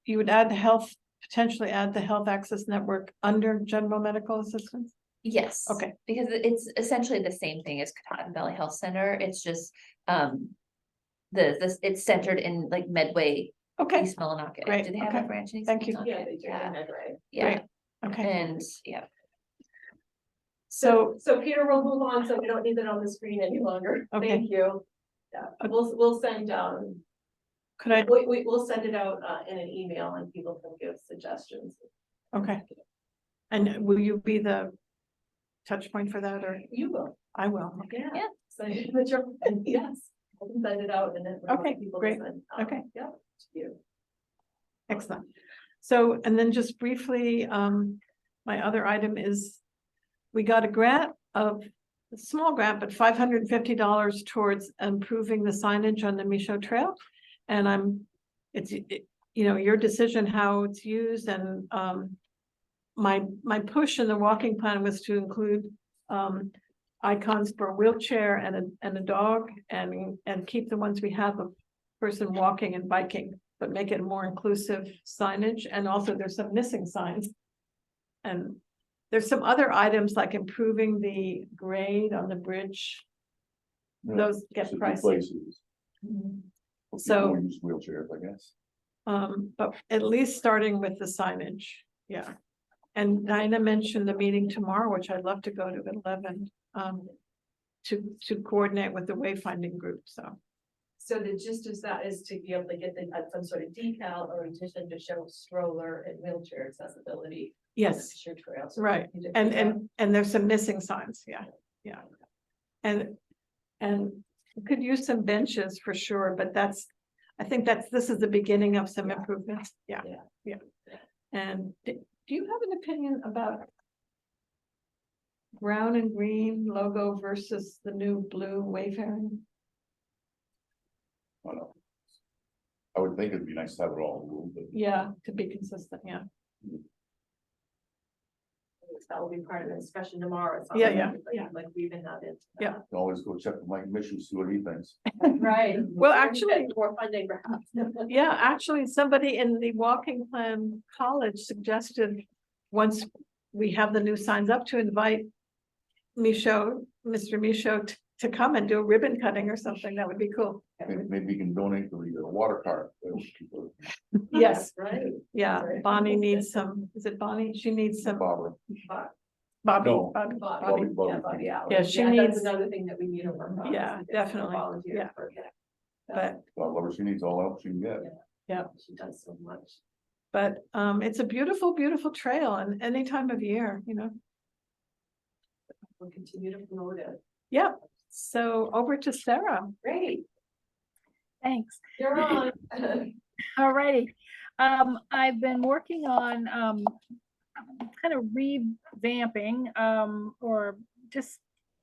you would add the health, potentially add the health access network under general medical assistance? Yes. Okay. Because it's essentially the same thing as Cotton Valley Health Center, it's just, it's centered in like Medway, Okay, East Millinocket. great, Do they have okay. a branch in East Thank you. Millinocket? Yeah, they do Yeah. in that way. Yeah, Great. Okay, and, yeah, So Peter, we'll move on, so we don't need it on the screen any longer. Okay. Thank you. Yeah, we'll send, could I, we'll send it out, in an email and people can give suggestions. okay. And will you be the touch point for that, or You will, I will? yeah. Yeah. So, but you're, and yes, I can send it out and then. we'll let Okay, people great. listen. Okay. Yeah, to you. Excellent. So, and then just briefly, my other item is, we got a grant of, a small grant, but $550 towards improving the signage on the Michaud Trail. And you know, your decision how it's used, and, my push in the walking plan was to include, icons for a wheelchair and a dog, and keep the ones we have of person walking and biking, but make it more inclusive signage, and also there's some missing signs. And there's some other items like improving the grade on the bridge. Yeah, Those get should be pricey. places. So- People use wheelchairs, I guess. But at least starting with the signage, yeah. And Dinah mentioned the meeting tomorrow, which I'd love to go to at 11, to coordinate with the wayfinding group, so. So the gist of that is to be able to get some sort of decal or addition to show stroller and wheelchair accessibility. on the Yes, Fisher Trail. So right. we need to And, figure out- and there's some missing signs, yeah, yeah. And we could use some benches for sure, but I think this is the beginning of some improvements, yeah, Yeah. yeah. And do you have an opinion about brown and green logo versus the new blue Wayfaring? I don't know. I would think it'd be nice to have it all, a little bit. Yeah, to be consistent, yeah. That will be part of the discussion tomorrow. It's not Yeah, like- yeah, like- yeah. Like we've been not into. Yeah. You can always go check with Mike Mission, see what he thinks. Right. Well, actually- More funding perhaps. Yeah, actually, somebody in the Walking Plan College suggested, once we have the new signs up, to invite Mr. Michaud to come and do a ribbon cutting or something. That would be cool. Maybe you can donate to the water cart. Yes, Right. yeah, Right. Bonnie needs some, is it Bonnie? She needs some, Barbara. Bobby, No. Bobby, Bobby, Bobby. yeah, Bobby Allen. Yeah, she that's needs- another thing that we need to work on. Yeah, is to get some definitely, volunteers yeah. for it. But, Well, whatever she needs, all the help she can get. yeah, She does so much. but, it's a beautiful, beautiful trail, and any time of year, you know. We'll continue to promote it. Yeah, so over to Sarah. Great, Thanks. you're on. All righty. I've been working on, kind of revamping, or just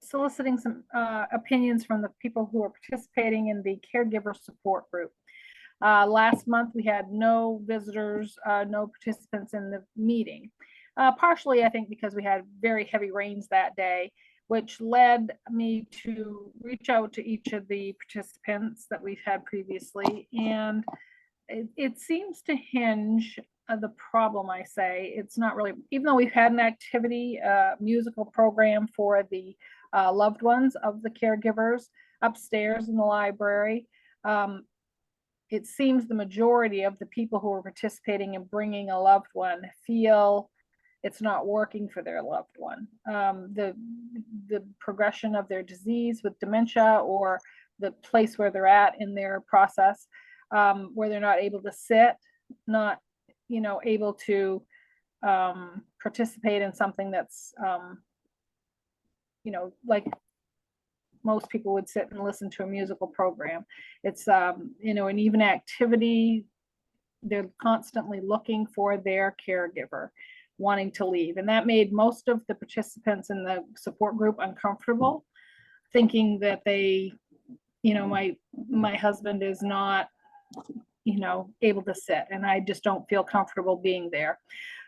soliciting some opinions from the people who are participating in the caregiver support group. Last month, we had no visitors, no participants in the meeting. Partially, I think, because we had very heavy rains that day, which led me to reach out to each of the participants that we've had previously. And it seems to hinge the problem, I say. It's not really, even though we've had an activity, musical program for the loved ones of the caregivers upstairs in the library. It seems the majority of the people who are participating in bringing a loved one feel it's not working for their loved one. The progression of their disease with dementia, or the place where they're at in their process, where they're not able to sit, not, able to participate in something that's, like most people would sit and listen to a musical program. It's, an even activity. They're constantly looking for their caregiver, wanting to leave. And that made most of the participants in the support group uncomfortable, thinking that they, my husband is not, able to sit, and I just don't feel comfortable being there.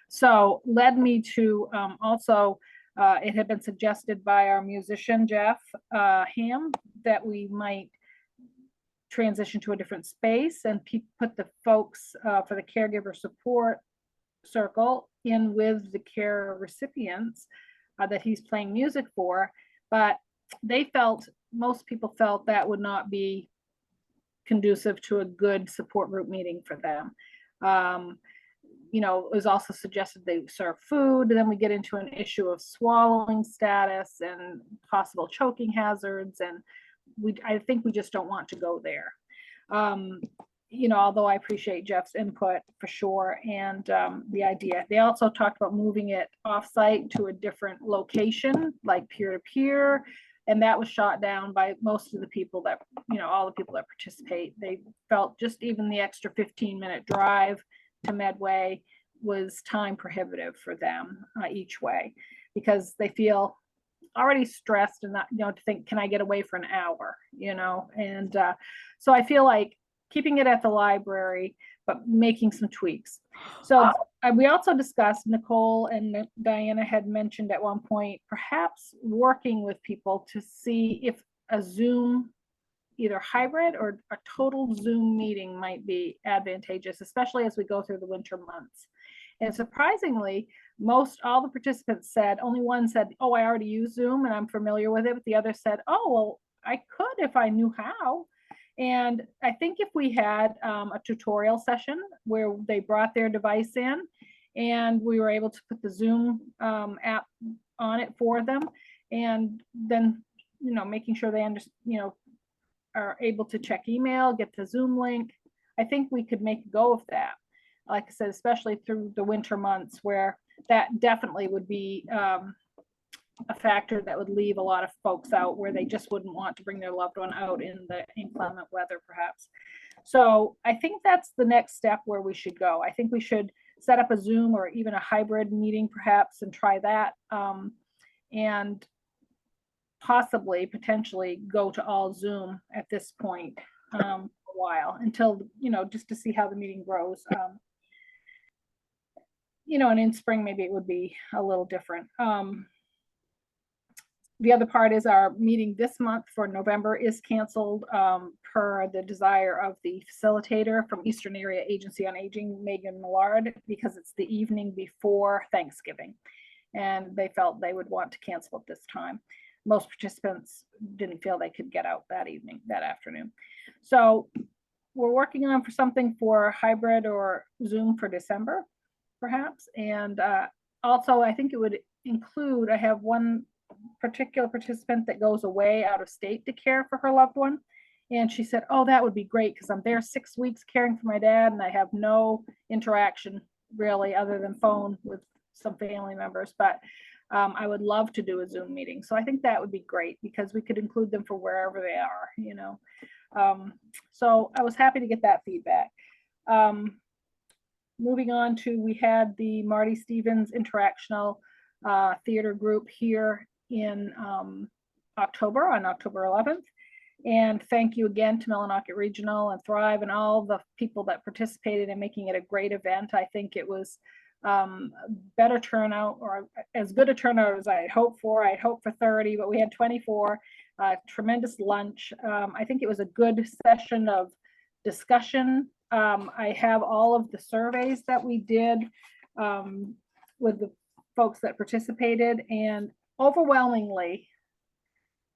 So led me to also, it had been suggested by our musician, Jeff Ham, that we might transition to a different space and put the folks for the caregiver support circle in with the care recipients that he's playing music for. But most people felt that would not be conducive to a good support group meeting for them. It was also suggested they serve food, and then we get into an issue of swallowing status and possible choking hazards, and I think we just don't want to go there. Although I appreciate Jeff's input for sure, and the idea. They also talked about moving it offsite to a different location, like peer-to-peer, and that was shot down by most of the people that, all the people that participate. They felt just even the extra 15-minute drive to Medway was time prohibitive for them each way, because they feel already stressed and not, to think, can I get away for an hour, and so I feel like keeping it at the library, but making some tweaks. So we also discussed, Nicole and Diana had mentioned at one point, perhaps working with people to see if a Zoom, either hybrid or a total Zoom meeting, might be advantageous, especially as we go through the winter months. And surprisingly, all the participants said, only one said, oh, I already use Zoom and I'm familiar with it. But the other said, oh, well, I could if I knew how. And I think if we had a tutorial session where they brought their device in and we were able to put the Zoom app on it for them, and then, making sure they are able to check email, get the Zoom link, I think we could make a go of that. Like I said, especially through the winter months, where that definitely would be a factor that would leave a lot of folks out, where they just wouldn't want to bring their loved one out in the inclement weather, perhaps. So I think that's the next step where we should go. I think we should set up a Zoom or even a hybrid meeting, perhaps, and try that, and possibly, potentially go to all Zoom at this point for a while, until, just to see how the meeting grows. And in spring, maybe it would be a little different. The other part is our meeting this month for November is canceled per the desire of the facilitator from Eastern Area Agency on Aging, Megan Millard, because it's the evening before Thanksgiving. And they felt they would want to cancel at this time. Most participants didn't feel they could get out that afternoon. So we're working on something for hybrid or Zoom for December, perhaps. And also, I think it would include, I have one particular participant that goes away out of state to care for her loved one. And she said, oh, that would be great, because I'm there 6 weeks caring for my dad and I have no interaction really other than phone with some family members. But I would love to do a Zoom meeting. So I think that would be great, because we could include them for wherever they are, So I was happy to get that feedback. Moving on to, we had the Marty Stevens Interactional Theater Group here in October, on October 11th. And thank you again to Millinocket Regional and Thrive and all the people that participated in making it a great event. I think it was better turnout, or as good a turnout as I had hoped for. I had hoped for 30, but we had 24. Tremendous lunch. I think it was a good session of discussion. I have all of the surveys that we did with the folks that participated, and overwhelmingly,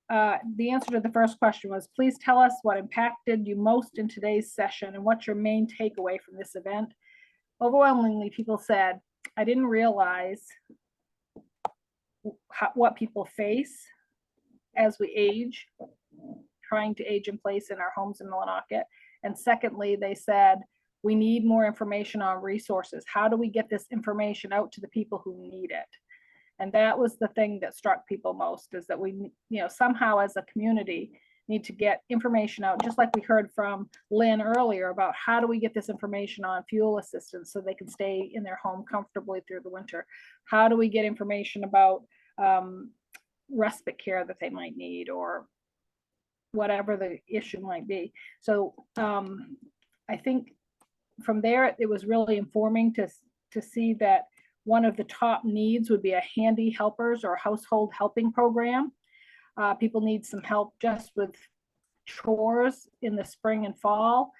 the answer to the first question was, please tell us what impacted you most in today's session and what's your main takeaway from this event. Overwhelmingly, people said, I didn't realize what people face as we age, trying to age in place in our homes in Millinocket. And secondly, they said, we need more information on resources. How do we get this information out to the people who need it? And that was the thing that struck people most, is that we, somehow as a community need to get information out, just like we heard from Lynn earlier about how do we get this information on fuel assistance so they can stay in their home comfortably through the winter? How do we get information about respite care that they might need, or whatever the issue might be? So I think from there, it was really informing to see that one of the top needs would be a handy helpers or household helping program. People need some help just with chores in the spring and fall.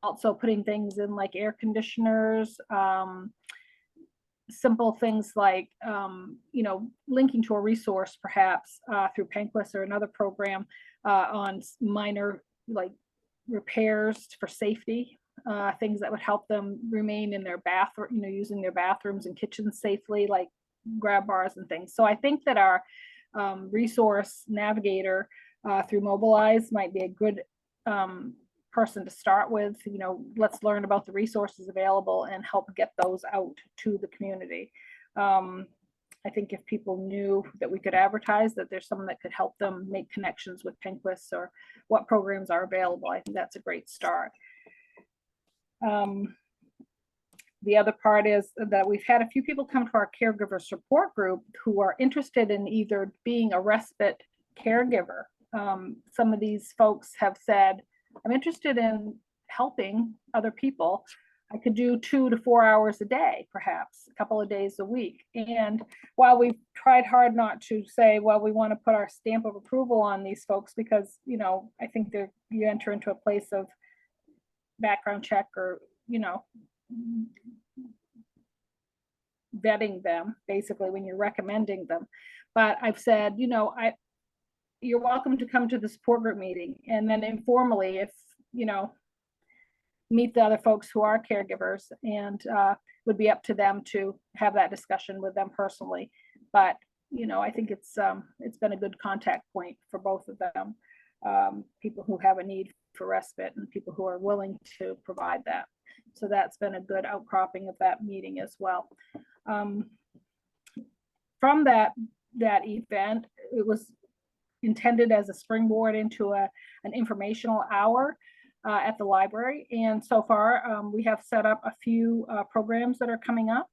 Also putting things in like air conditioners, simple things like, linking to a resource perhaps through Penquist or another program on minor like repairs for safety. Things that would help them remain in their bathroom, using their bathrooms and kitchens safely, like grab bars and things. So I think that our resource navigator through Mobilize might be a good person to start with. Let's learn about the resources available and help get those out to the community. I think if people knew that we could advertise that there's someone that could help them make connections with Penquist or what programs are available, I think that's a great start. The other part is that we've had a few people come to our caregiver support group who are interested in either being a respite caregiver. Some of these folks have said, I'm interested in helping other people. I could do 2 to 4 hours a day, perhaps a couple of days a week. And while we've tried hard not to say, well, we want to put our stamp of approval on these folks, because, I think that you enter into a place of background check or, vetting them basically when you're recommending them. But I've said, you're welcome to come to the support group meeting, and then informally, if, meet the other folks who are caregivers, and would be up to them to have that discussion with them personally. But, I think it's been a good contact point for both of them. People who have a need for respite and people who are willing to provide that. So that's been a good outcropping of that meeting as well. From that event, it was intended as a springboard into an informational hour at the library. And so far, we have set up a few programs that are coming up.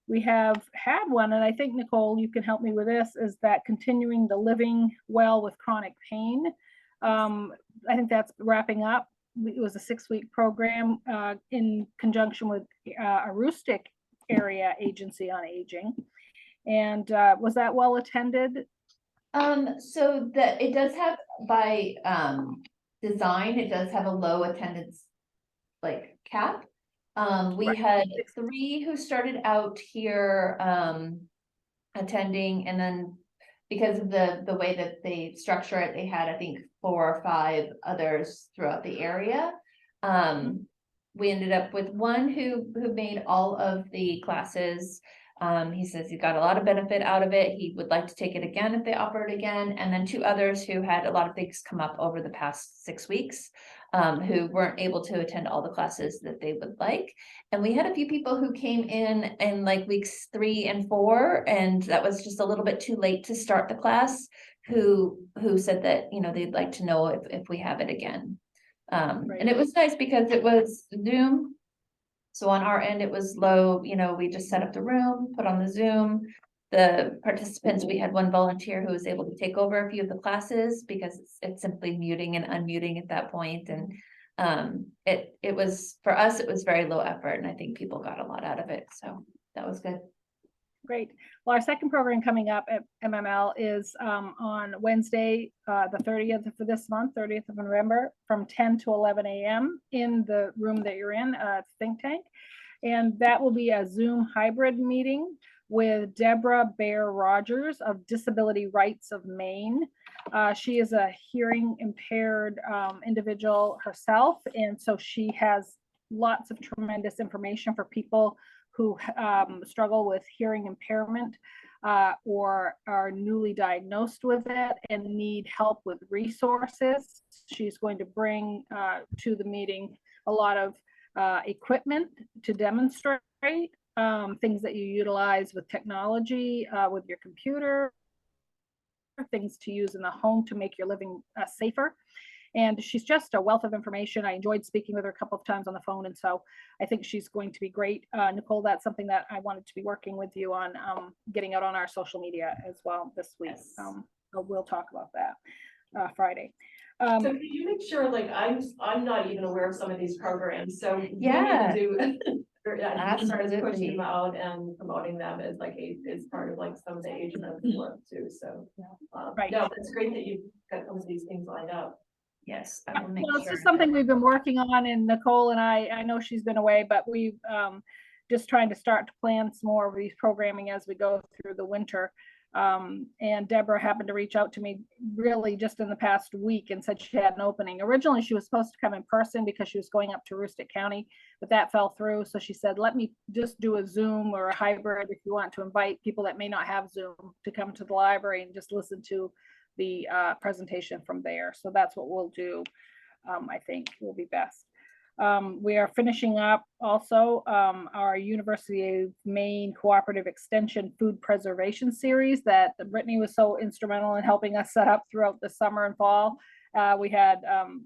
We have had one, and I think, Nicole, you can help me with this, is that continuing the living well with chronic pain. I think that's wrapping up. It was a 6-week program in conjunction with a Aroostook area agency on aging. And was that well attended? So that it does have, by design, it does have a low attendance cap. We had 3 who started out here attending, and then because of the way that they structure it, they had, I think, 4 or 5 others throughout the area. We ended up with one who made all of the classes. He says he got a lot of benefit out of it. He would like to take it again if they offer it again. And then 2 others who had a lot of things come up over the past 6 weeks, who weren't able to attend all the classes that they would like. And we had a few people who came in weeks 3 and 4, and that was just a little bit too late to start the class, who said that, they'd like to know if we have it again. And it was nice because it was Zoom. So on our end, it was low, we just set up the room, put on the Zoom, the participants, we had one volunteer who was able to take over a few of the classes because it's simply muting and unmuting at that point. And it was, for us, it was very low effort, and I think people got a lot out of it. So that was good. Great. Well, our second program coming up at MML is on Wednesday, the 30th for this month, 30th of November, from 10 to 11 a.m. in the room that you're in, Think Tank. And that will be a Zoom hybrid meeting with Deborah Bear Rogers of Disability Rights of Maine. She is a hearing impaired individual herself, and so she has lots of tremendous information for people who struggle with hearing impairment or are newly diagnosed with it and need help with resources. She's going to bring to the meeting a lot of equipment to demonstrate things that you utilize with technology, with your computer, things to use in the home to make your living safer. And she's just a wealth of information. I enjoyed speaking with her a couple of times on the phone, and so I think she's going to be great. Nicole, that's something that I wanted to be working with you on, getting out on our social media as well this week. Yes. We'll talk about that Friday. So can you make sure, like, I'm not even aware of some of these programs, so. Yeah. You need to do, as far as pushing Absolutely. them out and promoting them as like is part of like some of the agent work too, so. Right. No, it's great that you've got some of these things lined up. Yes, I will make Well, it's sure. just something we've been working on, and Nicole and I know she's been away, but we've just trying to start to plan some more of these programming as we go through the winter. And Deborah happened to reach out to me really just in the past week and said she had an opening. Originally, she was supposed to come in person because she was going up to Aroostook County, but that fell through. So she said, let me just do a Zoom or a hybrid if you want to invite people that may not have Zoom to come to the library and just listen to the presentation from there. So that's what we'll do. I think will be best. We are finishing up also our University of Maine Cooperative Extension Food Preservation Series that Brittany was so instrumental in helping us set up throughout the summer and fall. We had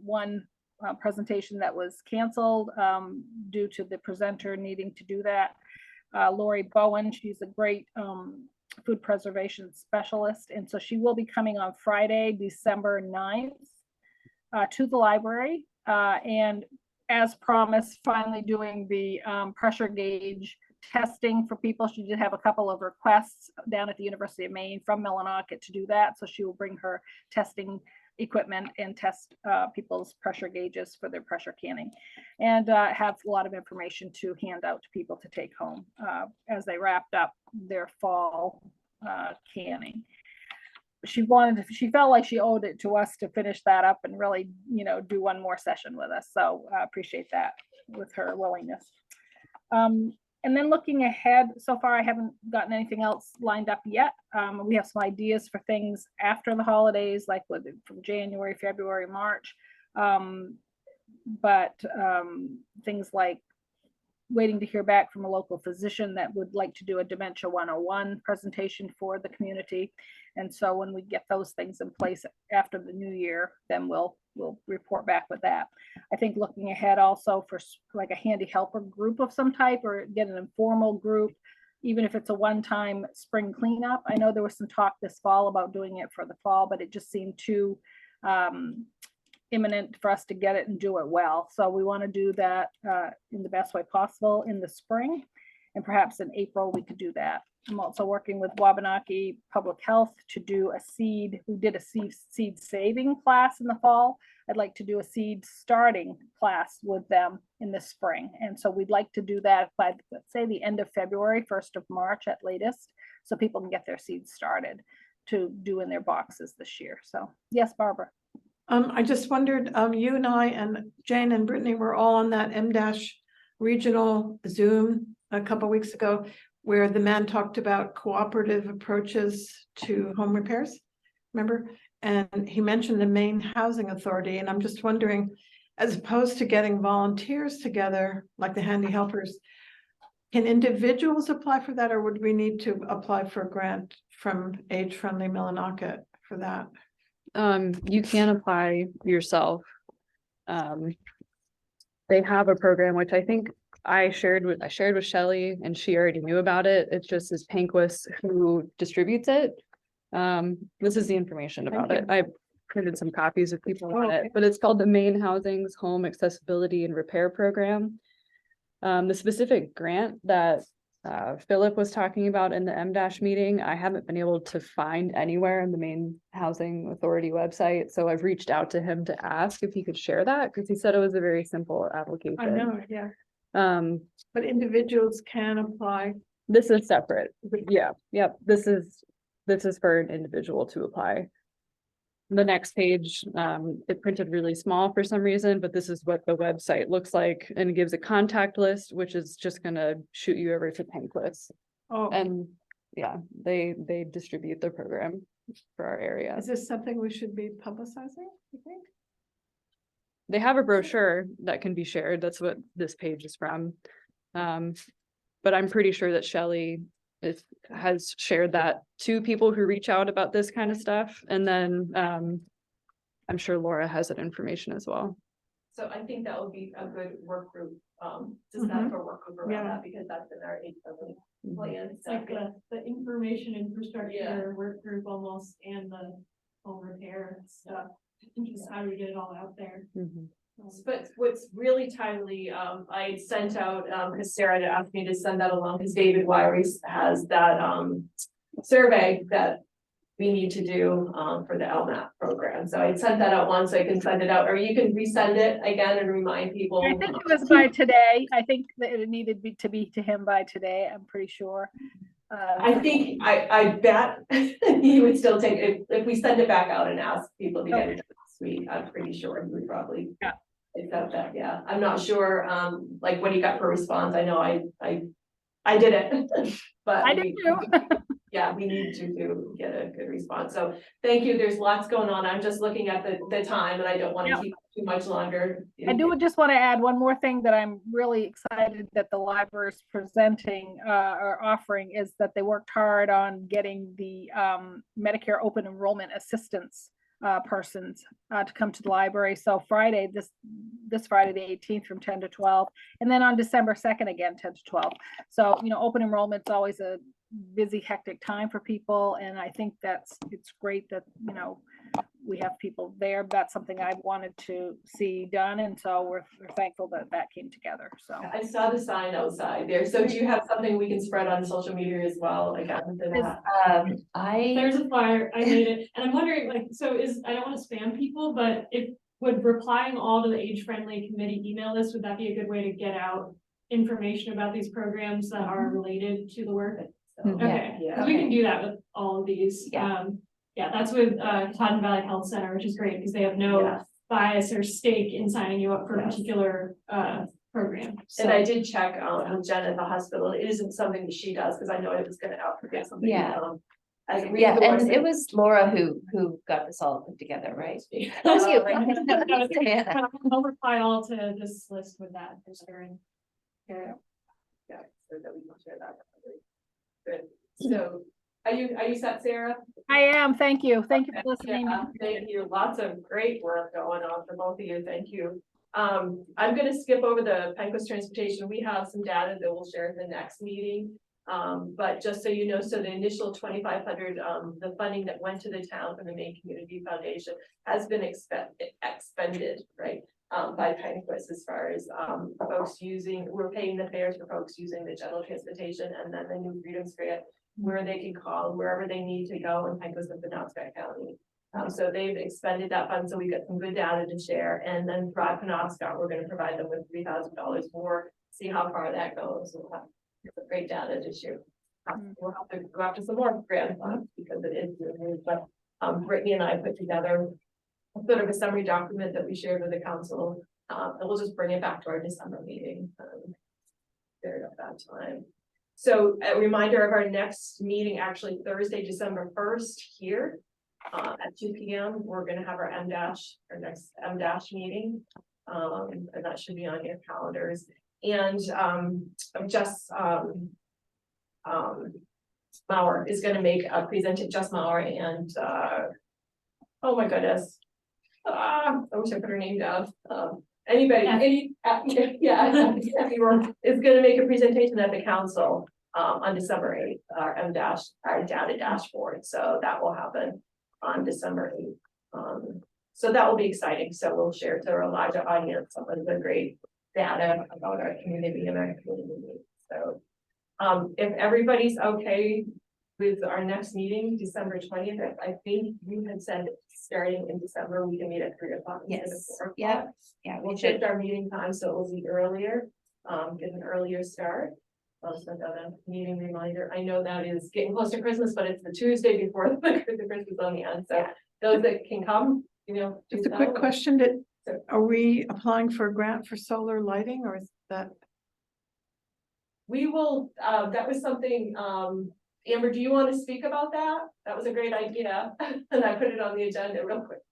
one presentation that was canceled due to the presenter needing to do that. Lori Bowen, she's a great food preservation specialist, and so she will be coming on Friday, December 9th to the library, and as promised, finally doing the pressure gauge testing for people. She did have a couple of requests down at the University of Maine from Millinocket to do that, so she will bring her testing equipment and test people's pressure gauges for their pressure canning, and have a lot of information to hand out to people to take home as they wrapped up their fall canning. She felt like she owed it to us to finish that up and really, do one more session with us. So I appreciate that with her willingness. And then looking ahead, so far I haven't gotten anything else lined up yet. We have some ideas for things after the holidays, like from January, February, March. But things like waiting to hear back from a local physician that would like to do a Dementia 101 presentation for the community. And so when we get those things in place after the new year, then we'll report back with that. I think looking ahead also for like a handy helper group of some type, or get an informal group, even if it's a one-time spring cleanup. I know there was some talk this fall about doing it for the fall, but it just seemed too imminent for us to get it and do it well. So we want to do that in the best way possible in the spring, and perhaps in April we could do that. I'm also working with Wabanaki Public Health to do a seed. We did a seed saving class in the fall. I'd like to do a seed starting class with them in the spring. And so we'd like to do that by, let's say, the end of February, 1st of March at latest, so people can get their seeds started to do in their boxes this year. So yes, Barbara. I just wondered, you and I and Jane and Brittany were all on that M- regional Zoom a couple weeks ago, where the man talked about cooperative approaches to home repairs, remember? And he mentioned the Maine Housing Authority, and I'm just wondering, as opposed to getting volunteers together, like the handy helpers, can individuals apply for that, or would we need to apply for a grant from Age Friendly Millinocket for that? You can apply yourself. They have a program, which I think I shared with Shelley and she already knew about it. It's just as Panquist who distributes it. This is the information about it. I printed some copies if people want Okay. it, but it's called the Maine Housing's Home Accessibility and Repair Program. The specific grant that Philip was talking about in the MDASH meeting, I haven't been able to find anywhere in the Maine Housing Authority website. So I've reached out to him to ask if he could share that because he said it was a very simple application. I know, yeah, Um, but individuals can apply. this is separate. Yeah, yep. This is for an individual to apply. The next page, it printed really small for some reason, but this is what the website looks like and it gives a contact list, which is just gonna shoot you over to Panquist. Oh, And yeah, they distribute the program for our area. is this something we should be publicizing, you think? They have a brochure that can be shared. That's what this page is from. But I'm pretty sure that Shelley has shared that to people who reach out about this kind of stuff. And then I'm sure Laura has that information as well. So I think that would be a good work group, to set up a work group around Yeah. that, because that's in our plan. It's like the information infrastructure Yeah. work group almost and the home repair stuff. Just how do we get it all out there? But what's really timely, I sent out, because Sarah had asked me to send that along, because David Wyries has that, survey that we need to do, for the LMAP program. So I sent that out once, so I can send it out, or you can resend it again and remind people. I think it was by today. I think that it needed to be to him by today. I'm pretty sure. I think, I bet he would still take it, if we send it back out and ask people to get it this week, I'm pretty sure he would probably. Yeah. Accept that, yeah, I'm not sure, like what he got for response, I know I did it, but. I did too. Yeah, we need to get a good response, so thank you, there's lots going on, I'm just looking at the time and I don't want to Yep. keep too much longer. I do just want to add one more thing that I'm really excited that the library is presenting or offering is that they worked hard on getting the Medicare open enrollment assistance persons to come to the library. So Friday, this Friday, the 18th from 10 to 12, and then on December 2nd again, 10 to 12. So, open enrollment's always a busy, hectic time for people. And I think it's great that, we have people there. That's something I wanted to see done. And so we're thankful that that came together. So I saw the sign outside there, so do you have something we can spread on social media as well, like after that? There's a flyer, I made it, and I'm wondering, like, so I don't want to spam people, but would replying all to the age-friendly committee email list, would that be a good way to get out information about these programs that are related to the work? Okay, Yeah. because we can do that with all of these. Yeah. Yeah, that's with Cotton Valley Health Center, which is great because they have no Yes. bias or stake in signing you up for a Yes. particular program. And I did check with Jen at the hospital, it isn't something that she does, because I know it was gonna outforget something. Yeah. I Yeah, and resourced it was Laura who got this all put together, right? That was you. Yeah. I'll reply all to this list with that for sharing. Yeah, so that we can share that. Good, so, are you set, Sarah? I am. Thank you. Thank you for listening. Yeah, thank you, lots of great work going on for both of you, thank you. I'm gonna skip over the Panquist Transportation, we have some data that we'll share in the next meeting. But just so you know, so the initial 2,500, the funding that went to the town from the Maine Community Foundation has been expended, right? By Panquist as far as, folks we're paying the fares for folks using the general transportation, and then the New Freedoms Grant, where they can call wherever they need to go in Panquist and Penobscot County. So they've expended that fund, so we got some good data to share, and then Thrive Penobscot, we're gonna provide them with $3,000 more, see how far that goes. We'll have some great data to share. We'll have to go after some more grant funds because it is good, but Brittany and I put together a sort of a summary document that we shared with the council, and we'll just bring it back to our December meeting. There at that time. So a reminder of our next meeting, actually Thursday, December 1st here. At 2 p.m. we're gonna have our next M- meeting. And that should be on your calendars. And Jess Mauer is gonna make a presentation, Jess Mauer and oh my goodness. I wish I put her name down. Anybody, anyone is gonna make a presentation at the council on December 8th, our our data dashboard, so that will happen on December 8th. So that will be exciting, so we'll share to a larger audience some of the great data about our community and our community. So if everybody's okay with our next meeting, December 20th, I think you had said starting in December, we can meet at 3:00. instead of Yes, 4:00. yeah, yeah, We'll we should. shift our meeting time, so it will be earlier, get an earlier start. I'll send out a meeting reminder. I know that is getting close to Christmas, but it's the Tuesday before the Christmas on the end, so those that can come, you know. do Just a so. quick question, are we applying for a grant for solar lighting or is that? We will, that was something, Amber, do you want to speak about that? That was a great idea, and I put it on the agenda real quick.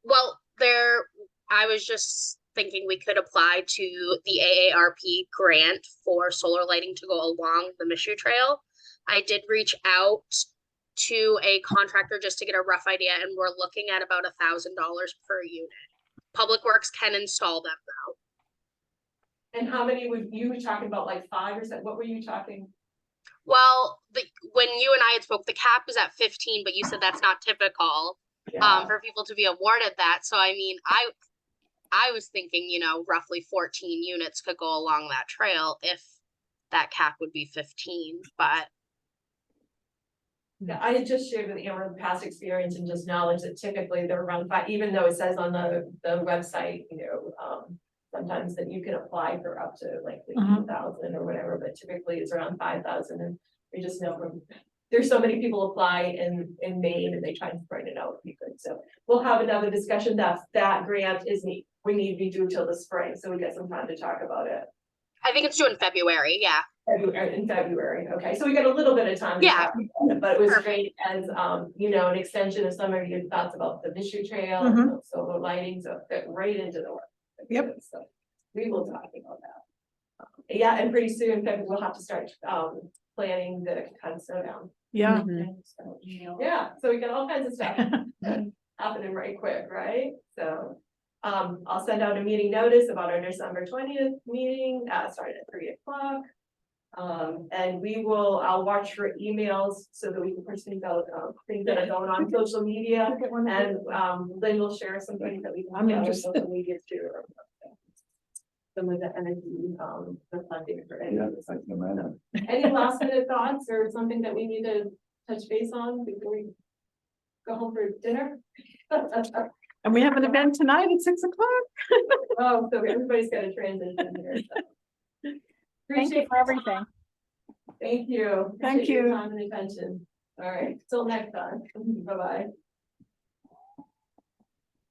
Well, I was just thinking we could apply to the AARP grant for solar lighting to go along the Michoud Trail. I did reach out to a contractor just to get a rough idea, and we're looking at about $1,000 per unit. Public Works can install them though. And how many would you were talking about, like 5 or 7? What were you talking? Well, when you and I had spoke, the cap is at 15, but you said that's not typical for people to be awarded that. So I mean, I was thinking, you know, roughly 14 units could go along that trail if that cap would be 15, but Yeah, I had just shared with Amber past experience and just knowledge that typically they're around 5, even though it says on the website, you know, sometimes that you can apply for up to like 15,000 or whatever, but typically it's around 5,000, and we just know from there's so many people apply in Maine and they try and spread it out pretty good. So we'll have another discussion. That grant is we need to be due till the spring, so we get some time to talk about it. I think it's due in February. Yeah. In February, okay, so we got a little bit of time. To Yeah. talk about it, but it was great as, you know, an extension of some of your thoughts about the Michoud Trail, and solar lighting, so fit right into the work. Yep. So we will talk about that. Yeah, and pretty soon, February, we'll have to start, planning the kind of snowdown. Yeah. So, yeah, so we got all kinds of stuff happening right quick, right? So, I'll send out a meeting notice about our December 20th meeting, starting at 3:00. And I'll watch for emails so that we can push things out, things that are going on social media. And, then we'll share some things that we can. I'm do on interested. social media too. Some of the energy, the funding for it. Yeah, I can imagine. Any last minute thoughts or something that we need to touch base on before we go home for dinner? And we have an event tonight at 6:00. Oh, so everybody's got a transition here. So. Thank you for everything. Thank you. Thank Appreciate your you. Time and attention. All right, till next time. Bye-bye.